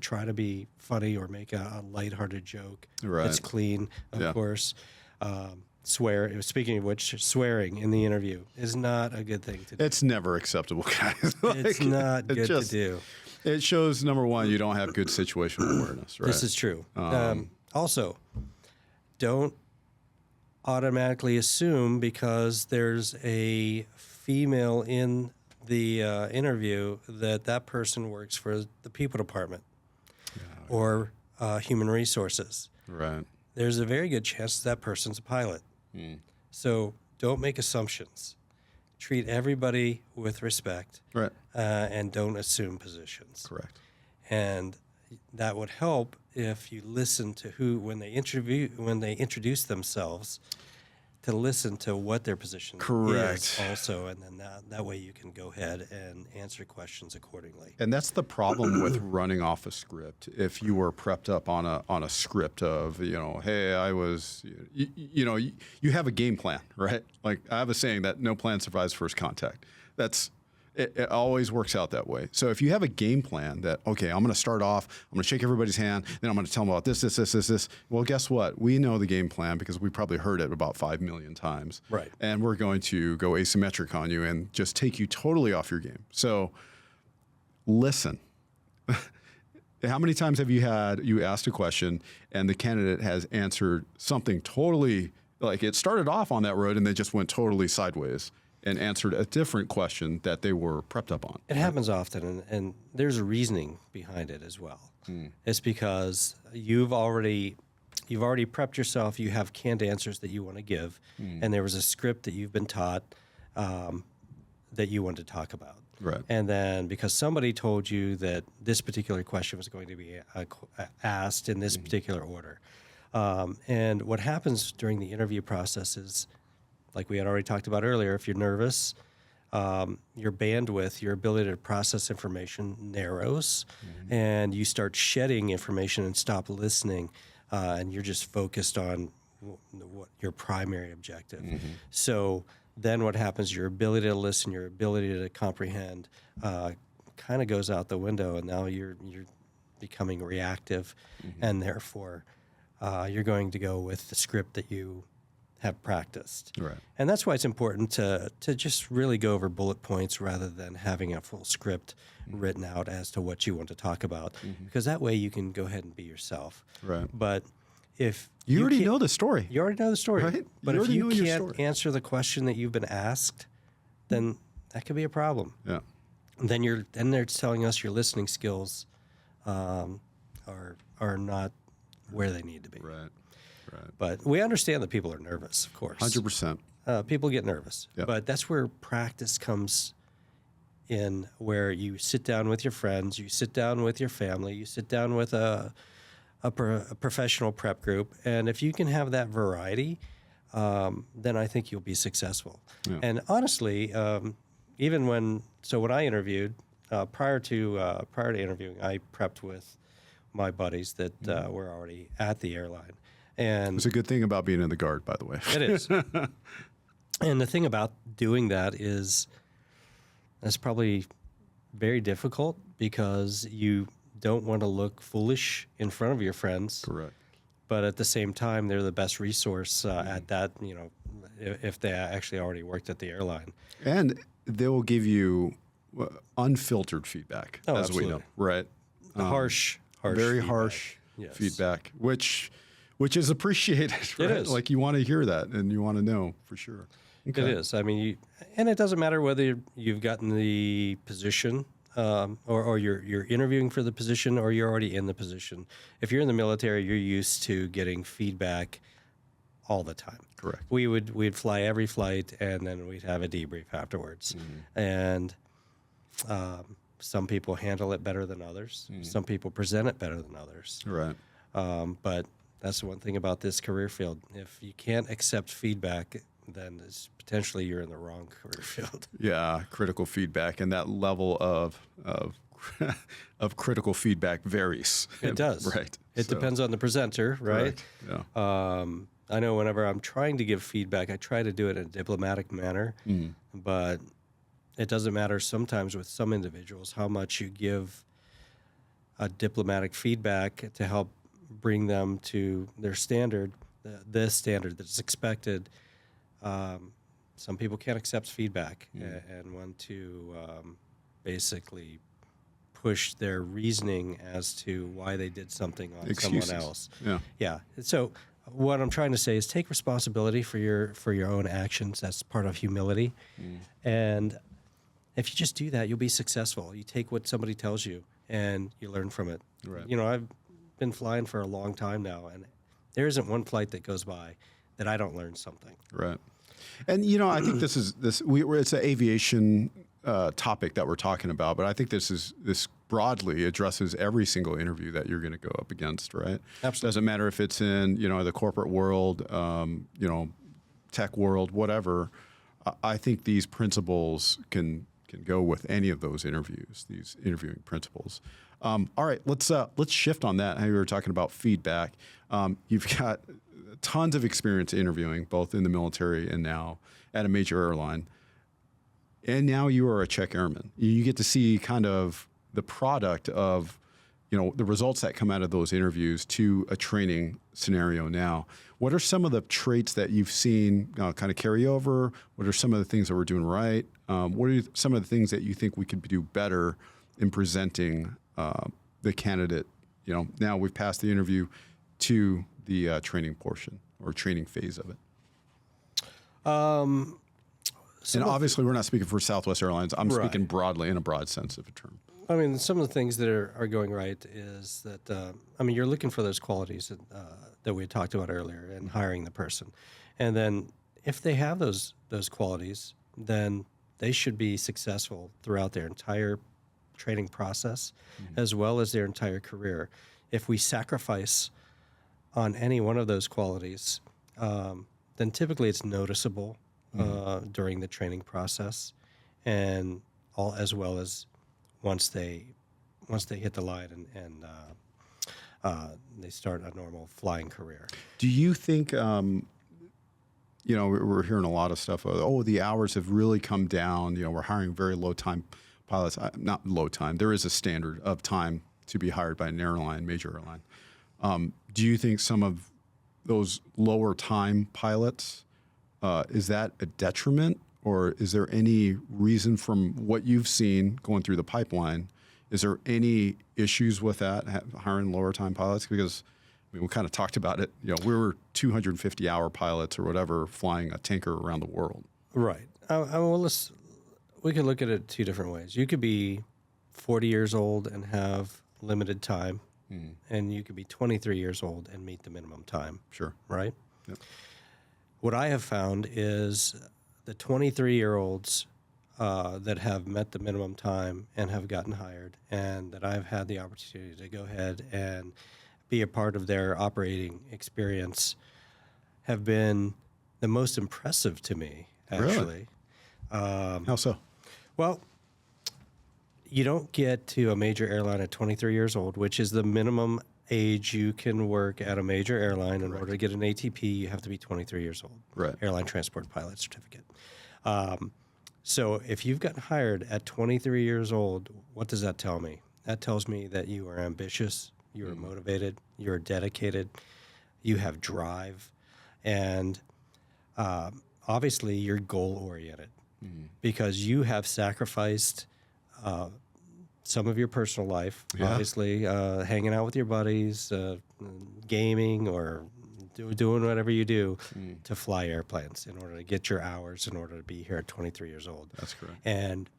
try to be funny or make a lighthearted joke. Right. It's clean, of course. Speaking of which, swearing in the interview is not a good thing to do. It's never acceptable, guys. It's not good to do. It shows, number one, you don't have good situational awareness, right? This is true. Also, don't automatically assume because there's a female in the interview that person works for the people department or human resources. Right. There's a very good chance that person's a pilot. So don't make assumptions. Treat everybody with respect, Right. And don't assume positions. Correct. And that would help if you listen to when they introduce themselves, to listen to what their position is also, and then that way you can go ahead and answer questions accordingly. And that's the problem with running off a script. If you were prepped up on a script of, hey, I was, you have a game plan, right? Like I have a saying that no plan survives first contact. It always works out that way. So if you have a game plan that, okay, I'm going to start off, I'm going to shake everybody's hand, then I'm going to tell them about this. Well, guess what? We know the game plan because we probably heard it about 5 million times. Right. And we're going to go asymmetric on you and just take you totally off your game. So listen. How many times have you asked a question and the candidate has answered something totally, like it started off on that road and they just went totally sideways and answered a different question that they were prepped up on? It happens often, and there's a reasoning behind it as well. It's because you've already prepped yourself. You have canned answers that you want to give, and there was a script that you've been taught that you wanted to talk about. Right. And then because somebody told you that this particular question was going to be asked in this particular order. And what happens during the interview process is, like we had already talked about earlier, if you're nervous, your bandwidth, your ability to process information narrows, and you start shedding information and stop listening, and you're just focused on what your primary objective. So then what happens, your ability to listen, your ability to comprehend kind of goes out the window, and now you're becoming reactive, and therefore you're going to go with the script that you have practiced. Right. And that's why it's important to just really go over bullet points rather than having a full script written out as to what you want to talk about, because that way you can go ahead and be yourself. Right. But if You already can't- know the story. You already know the story. Right? But You if already you know your can't story. answer the question that you've been asked, then that could be a problem. Yeah. Then they're telling us your listening skills are not where they need to be. Right. Right. But we understand that people are nervous, of course. 100%. People get nervous. Yep. But that's where practice comes in, where you sit down with your friends, you sit down with your family, you sit down with a professional prep group. And if you can have that variety, then I think you'll be successful. Yeah. And honestly, when I interviewed, prior to interviewing, I prepped with my buddies that were already at the airline. And It's a good thing about being in the Guard, by the way. it is. And the thing about doing that is that's probably very difficult because you don't want to look foolish in front of your friends. Correct. But at the same time, they're the best resource at that, if they actually already worked at the airline. And they will give you unfiltered feedback, Oh, as absolutely. we know, right? Harsh Very feedback. harsh Yes. feedback, which is appreciated. Right? is. Like you want to hear that and you want to know for sure. It is. I mean, and it doesn't matter whether you've gotten the position or you're interviewing for the position or you're already in the position. If you're in the military, you're used to getting feedback all the time. Correct. We'd fly every flight and then we'd have a debrief afterwards. And some people handle it better than others. Some people present it better than others. Right. But that's the one thing about this career field. If you can't accept feedback, then potentially you're in the wrong career field. Yeah, critical feedback, and that level of of critical feedback varies. It does. Right. It depends on the presenter, right? Correct. Yeah. I know whenever I'm trying to give feedback, I try to do it in a diplomatic manner, but it doesn't matter sometimes with some individuals how much you give a diplomatic feedback to help bring them to their standard, the standard that's expected. Some people can't accept feedback and want to basically push their reasoning as to why they did something on Excuses. someone else. Yeah. Yeah. So what I'm trying to say is take responsibility for your own actions. That's part of humility. And if you just do that, you'll be successful. You take what somebody tells you and you learn from it. Right. I've been flying for a long time now, and there isn't one flight that goes by that I don't learn something. Right. And I think it's an aviation topic that we're talking about, but I think this broadly addresses every single interview that you're going to go up against, right? Absolutely. Doesn't matter if it's in the corporate world, tech world, whatever. I think these principles can go with any of those interviews. These interviewing principles. All right, let's shift on that. How you were talking about feedback. You've got tons of experience interviewing, both in the military and now at a major airline. And now you are a check airman. You get to see kind of the product of, the results that come out of those interviews to a training scenario now. What are some of the traits that you've seen kind of carry over? What are some of the things that we're doing right? What are some of the things that you think we could do better in presenting the candidate? Now we've passed the interview to the training portion or training phase of it. And obviously, we're not speaking for Southwest Airlines. I'm speaking broadly in a broad sense of a term. I mean, some of the things that are going right is that, you're looking for those qualities that we talked about earlier in hiring the person. And then if they have those qualities, then they should be successful throughout their entire training process as well as their entire career. If we sacrifice on any one of those qualities, then typically it's noticeable during the training process, and as well as once they hit the line and they start a normal flying career. Do you think, we're hearing a lot of stuff, the hours have really come down, we're hiring very low time pilots. Not low time, there is a standard of time to be hired by an airline, major airline. Do you think some of those lower time pilots, is that a detriment, or is there any reason from what you've seen going through the pipeline? Is there any issues with that, hiring lower time pilots? Because we kind of talked about it. We were 250-hour pilots or whatever flying a tanker around the world. Right. We could look at it two different ways. You could be 40 years old and have limited time, and you could be 23 years old and meet the minimum time. Sure. Right? Yep. What I have found is the 23-year-olds that have met the minimum time and have gotten hired, and that I've had the opportunity to go ahead and be a part of their operating experience, have been the most impressive to me, actually. Really? How so? Well, you don't get to a major airline at 23 years old, which is the minimum age you can work at a major airline. In order to get an ATP, you have to be 23 years old. Right. Airline Transport Pilot Certificate. So if you've gotten hired at 23 years old, what does that tell me? That tells me that you are ambitious, you are motivated, you're dedicated, you have drive, and obviously you're goal-oriented because you have sacrificed some of your personal life, obviously, hanging out with your buddies, gaming, or doing whatever you do to fly airplanes in order to get your hours, in order to be here at 23 years old. That's correct. And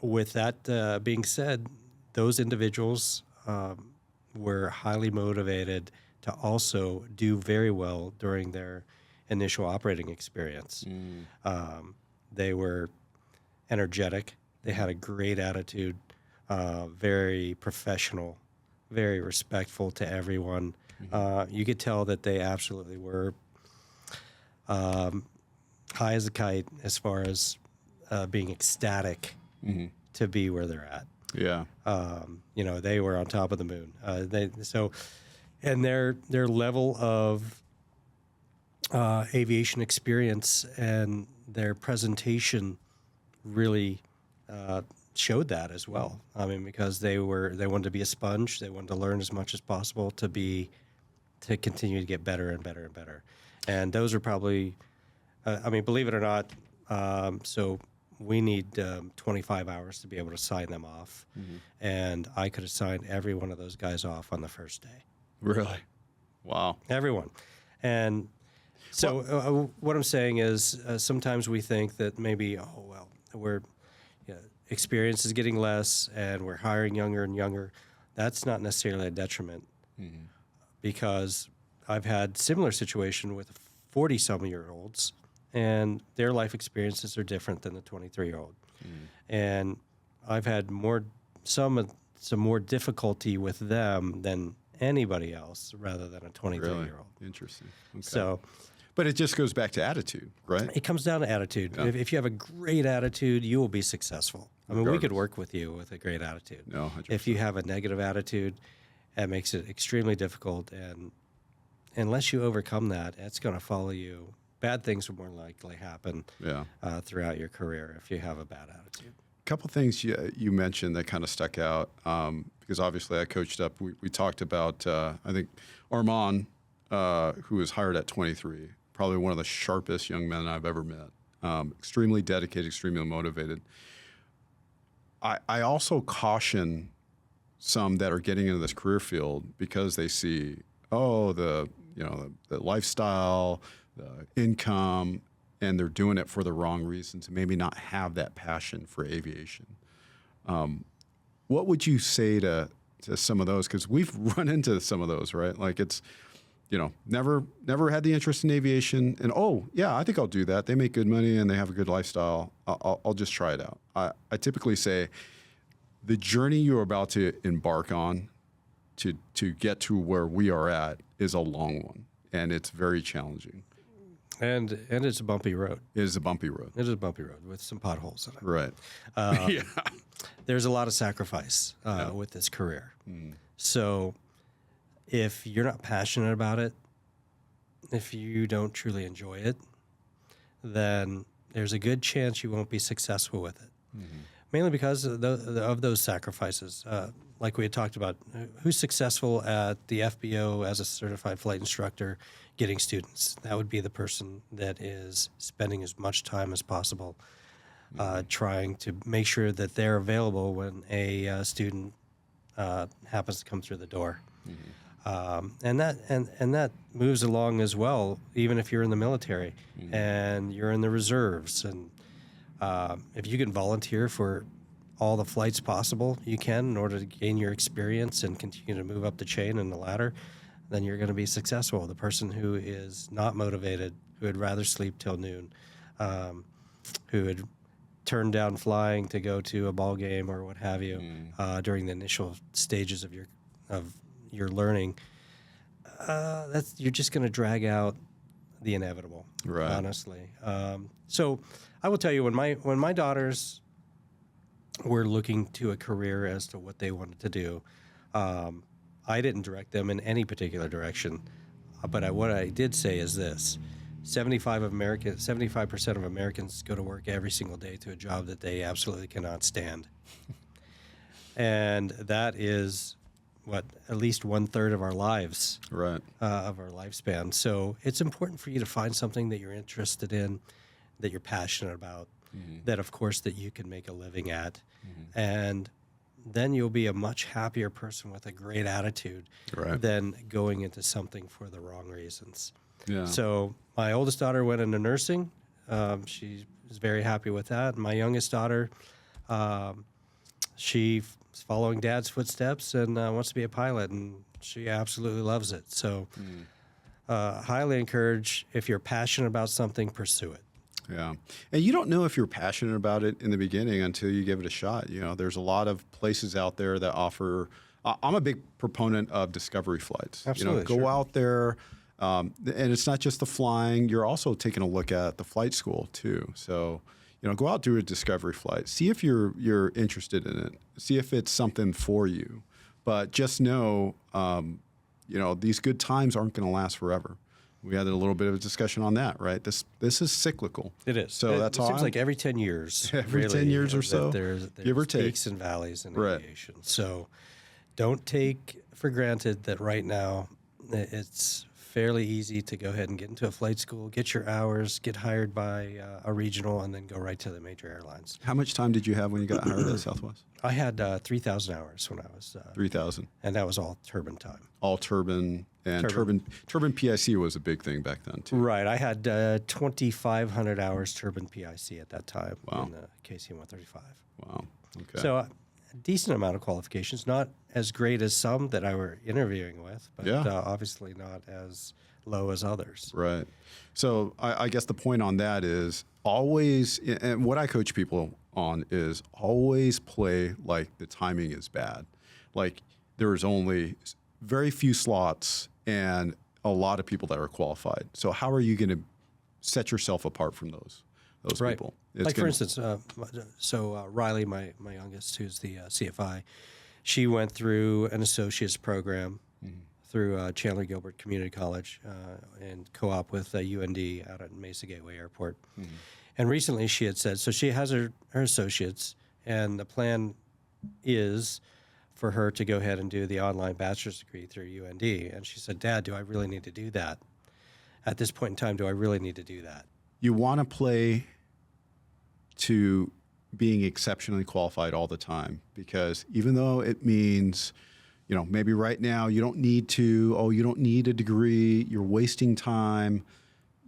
with that being said, those individuals were highly motivated to also do very well during their initial operating experience. They were energetic. They had a great attitude, very professional, very respectful to everyone. You could tell that they absolutely were high as a kite as far as being ecstatic to be where they're at. Yeah. You know, they were on top of the moon. And their level of aviation experience and their presentation really showed that as well. I mean, because they wanted to be a sponge. They wanted to learn as much as possible to continue to get better and better and better. And those are probably, I mean, believe it or not, so we need 25 hours to be able to sign them off. And I could have signed every one of those guys off on the first day. Really? Wow. Everyone. And so what I'm saying is sometimes we think that maybe, we're experience is getting less and we're hiring younger and younger. That's not necessarily a detriment because I've had similar situation with 40-some-year-olds and their life experiences are different than the 23-year-old. And I've had some more difficulty with them than anybody else rather than a 23-year-old. Really? Interesting. Okay. So, but it just goes back to attitude, right? it comes down to attitude. Yeah. If you have a great attitude, you will be successful. I mean, we could work with you with a great attitude. No, 100%. If you have a negative attitude, that makes it extremely difficult. And unless you overcome that, it's going to follow you. Bad things will more likely happen throughout your career if you have a bad attitude. A couple things you mentioned that kind of stuck out because obviously I coached up. We talked about, I think, Armand, who was hired at 23, probably one of the sharpest young men I've ever met. Extremely dedicated, extremely motivated. I also caution some that are getting into this career field because they see, the lifestyle, the income, and they're doing it for the wrong reasons and maybe not have that passion for aviation. What would you say to some of those? Because we've run into some of those, right? Like it's, never had the interest in aviation, and I think I'll do that. They make good money and they have a good lifestyle. I'll just try it out. I typically say the journey you're about to embark on to get to where we are at is a long one, and it's very challenging. And it's a bumpy road. It is a bumpy road. It is a bumpy road with some potholes in it. Right. There's a lot of sacrifice with this career. So if you're not passionate about it, if you don't truly enjoy it, then there's a good chance you won't be successful with it. Mainly because of those sacrifices. Like we had talked about, who's successful at the FBO as a certified flight instructor getting students? That would be the person that is spending as much time as possible trying to make sure that they're available when a student happens to come through the door. And that moves along as well, even if you're in the military and you're in the reserves. And if you can volunteer for all the flights possible you can in order to gain your experience and continue to move up the chain and the ladder, then you're going to be successful. The person who is not motivated, who would rather sleep till noon, who would turn down flying to go to a ball game or what have you during the initial stages of your learning, you're just going to drag out the inevitable, honestly. So I will tell you, when my daughters were looking to a career as to what they wanted to do. I didn't direct them in any particular direction, but what I did say is this: 75% of Americans go to work every single day to a job that they absolutely cannot stand, and that is at least 1/3 of our lives, Right. of our lifespan. So it's important for you to find something that you're interested in, that you're passionate about, that of course that you can make a living at, and then you'll be a much happier person with a great attitude Right. than going into something for the wrong reasons. Yeah. So my oldest daughter went into nursing. She was very happy with that. My youngest daughter, she's following dad's footsteps and wants to be a pilot, and she absolutely loves it. So highly encourage, if you're passionate about something, pursue it. Yeah. And you don't know if you're passionate about it in the beginning until you give it a shot. You know, there's a lot of places out there that offer, I'm a big proponent of discovery flights. Absolutely, You know, go sure. out there, and it's not just the flying, you're also taking a look at the flight school too. So, you know, go out, do a discovery flight, see if you're interested in it, see if it's something for you. But just know, you know, these good times aren't going to last forever. We had a little bit of a discussion on that, right? This is cyclical. It is. So that's it all. seems like every 10 years. Every 10 years or that so, There's give or take. peaks and valleys in Right. aviation. So don't take for granted that right now it's fairly easy to go ahead and get into a flight school, get your hours, get hired by a regional, and then go right to the major airlines. How much time did you have when you got hired at Southwest? I had 3,000 hours when I was, 3,000. and that was all turbine time. All turbine and Turbine. turbine PIC was a big thing back then too. Right. I had 2,500 hours turbine PIC at that time Wow. in the KC-135. Wow. Okay. So a decent amount of qualifications, not as great as some that I were interviewing with, but Yeah. Obviously not as low as others. Right. So I guess the point on that is always, and what I coach people on is always play like the timing is bad. Like there's only very few slots and a lot of people that are qualified. So how are you going to set yourself apart from those Right. people? It's Like, for gonna- instance, Riley, my youngest, who's the CFI, she went through an associate's program through Chandler Gilbert Community College and co-op with UND out at Mesa Gateway Airport. And recently she had said, so she has her associates, and the plan is for her to go ahead and do the online bachelor's degree through UND. And she said, Dad, do I really need to do that? At this point in time, do I really need to do that? You want to play to being exceptionally qualified all the time, because even though it means, you know, maybe right now you don't need to, you don't need a degree, you're wasting time,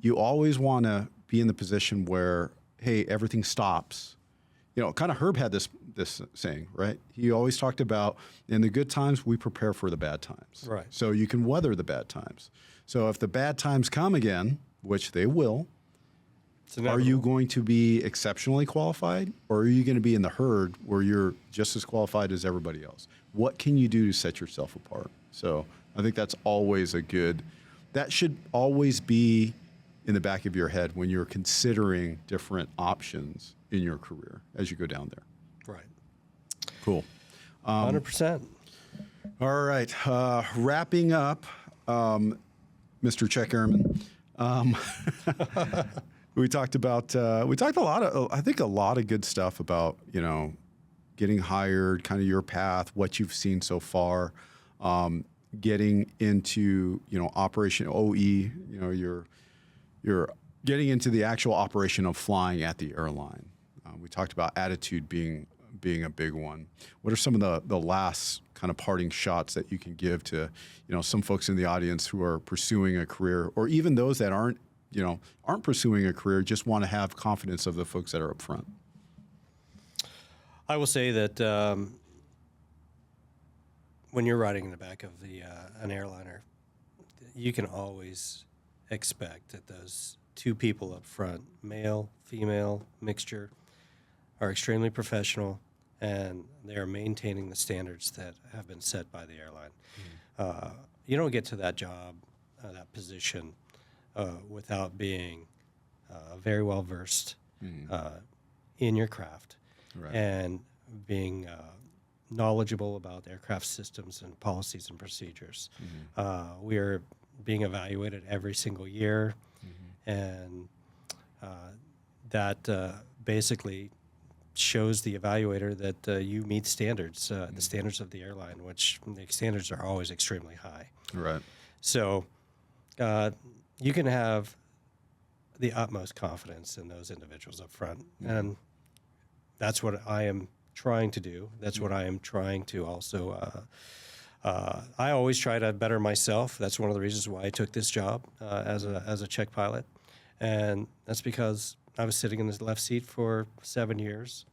you always want to be in the position where, hey, everything stops. You know, kind of Herb had this saying, right? He always talked about, in the good times, we prepare for the bad times. Right. So you can weather the bad times. So if the bad times come again, which they will, are you going to be exceptionally qualified, or are you going to be in the herd where you're just as qualified as everybody else? What can you do to set yourself apart? So I think that's always that should always be in the back of your head when you're considering different options in your career as you go down there. Right. Cool. 100%. All right. Wrapping up, Mr. Check Airman. We talked a lot of, I think a lot of good stuff about, you know, getting hired, kind of your path, what you've seen so far, getting into, you know, Operation OE, you know, you're getting into the actual operation of flying at the airline. We talked about attitude being a big one. What are some of the last kind of parting shots that you can give to, you know, some folks in the audience who are pursuing a career, or even those that aren't pursuing a career, just want to have confidence of the folks that are up front? I will say that when you're riding in the back of an airliner, you can always expect that those two people up front, male, female, mixture, are extremely professional, and they are maintaining the standards that have been set by the airline. You don't get to that job, that position, without being very well versed in your craft. Right. And being knowledgeable about aircraft systems and policies and procedures. We are being evaluated every single year, and that basically shows the evaluator that you meet standards, the standards of the airline, which the standards are always extremely high. Right. So you can have the utmost confidence in those individuals up front. And that's what I am trying to do. That's what I am trying to also, I always try to better myself. That's one of the reasons why I took this job as a check pilot. And that's because I was sitting in the left seat for 7 years.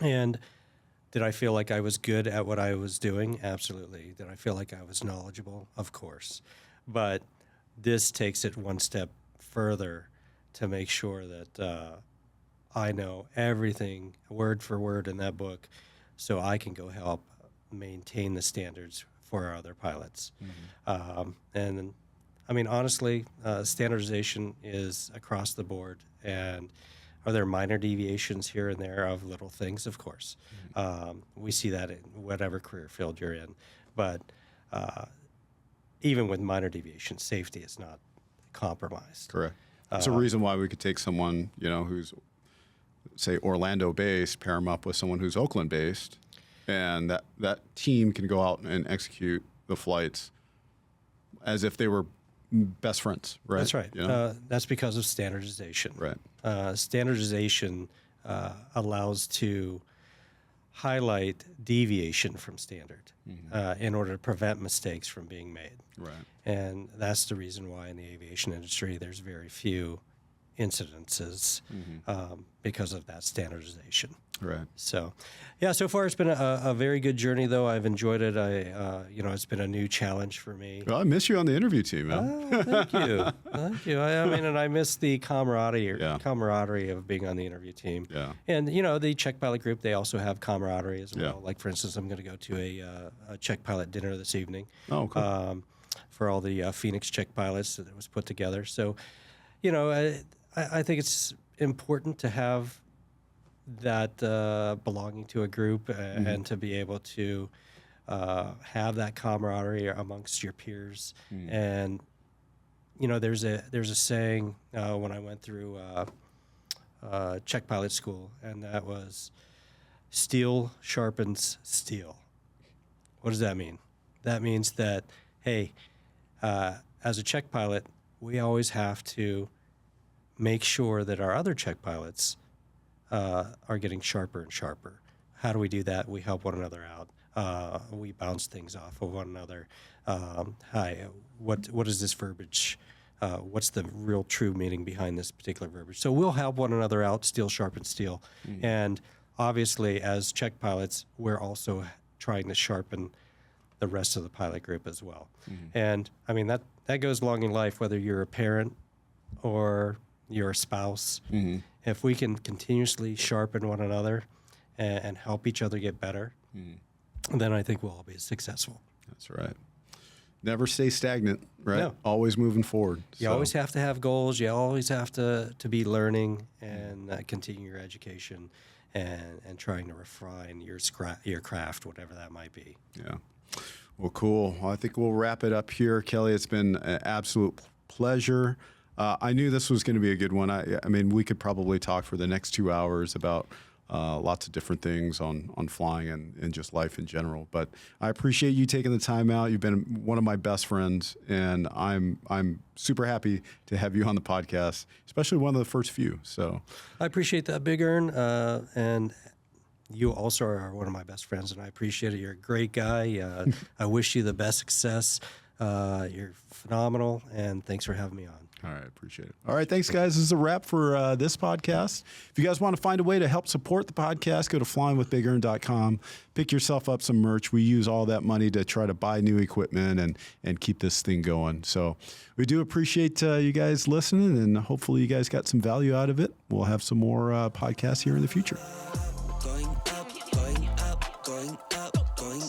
And did I feel like I was good at what I was doing? Absolutely. Did I feel like I was knowledgeable? Of course. But this takes it one step further to make sure that I know everything word for word in that book, so I can go help maintain the standards for our other pilots. And I mean, honestly, standardization is across the board. And are there minor deviations here and there of little things? Of course. We see that in whatever career field you're in. But even with minor deviations, safety is not compromised. Correct. It's a reason why we could take someone, who's, say, Orlando-based, pair them up with someone who's Oakland-based, and that team can go out and execute the flights as if they were best friends, right? That's right. That's because of standardization. Right. Standardization allows to highlight deviation from standard in order to prevent mistakes from being made. Right. And that's the reason why in the aviation industry there's very few incidences because of that standardization. Right. So, yeah, so far it's been a very good journey, though. I've enjoyed it. It's been a new challenge for me. Well, I miss you on the interview team, man. Oh, thank you. Thank you. I mean, and I miss the camaraderie of being on the interview team. Yeah. And, the check pilot group, they also have camaraderie as well. Like, for instance, I'm going to go to a check pilot dinner this evening. Oh, cool. For all the Phoenix check pilots that was put together. So, I think it's important to have that belonging to a group and to be able to have that camaraderie amongst your peers. And there's a saying when I went through check pilot school, and that was steel sharpens steel. What does that mean? That means that, hey, as a check pilot, we always have to make sure that our other check pilots are getting sharper and sharper. How do we do that? We help one another out. We bounce things off of one another. Hi, what is this verbiage? What's the real true meaning behind this particular verbiage? So we'll help one another out, steel sharpens steel. And obviously, as check pilots, we're also trying to sharpen the rest of the pilot group as well. And I mean, that goes along in life, whether you're a parent or you're a spouse. If we can continuously sharpen one another and help each other get better, then I think we'll all be successful. That's right. Never stay stagnant, right? No. Always moving forward. You always have to have goals. You always have to be learning and continue your education and trying to refine your craft, whatever that might be. Yeah. Well, cool. Well, I think we'll wrap it up here, Kelly. It's been an absolute pleasure. I knew this was going to be a good one. I mean, we could probably talk for the next 2 hours about lots of different things on flying and just life in general. But I appreciate you taking the time out. You've been one of my best friends, and I'm super happy to have you on the podcast, especially one of the first few. So I appreciate that, Big Earn, and you also are one of my best friends, and I appreciate it. You're a great guy. I wish you the best success. You're phenomenal, and thanks for having me on. All right, appreciate it. All right, thanks, guys. This is a wrap for this podcast. If you guys want to find a way to help support the podcast, go to flyingwithbigearn.com. Pick yourself up some merch. We use all that money to try to buy new equipment and keep this thing going. So we do appreciate you guys listening, and hopefully you guys got some value out of it. We'll have some more podcasts here in the future. Going up, going up, going up, going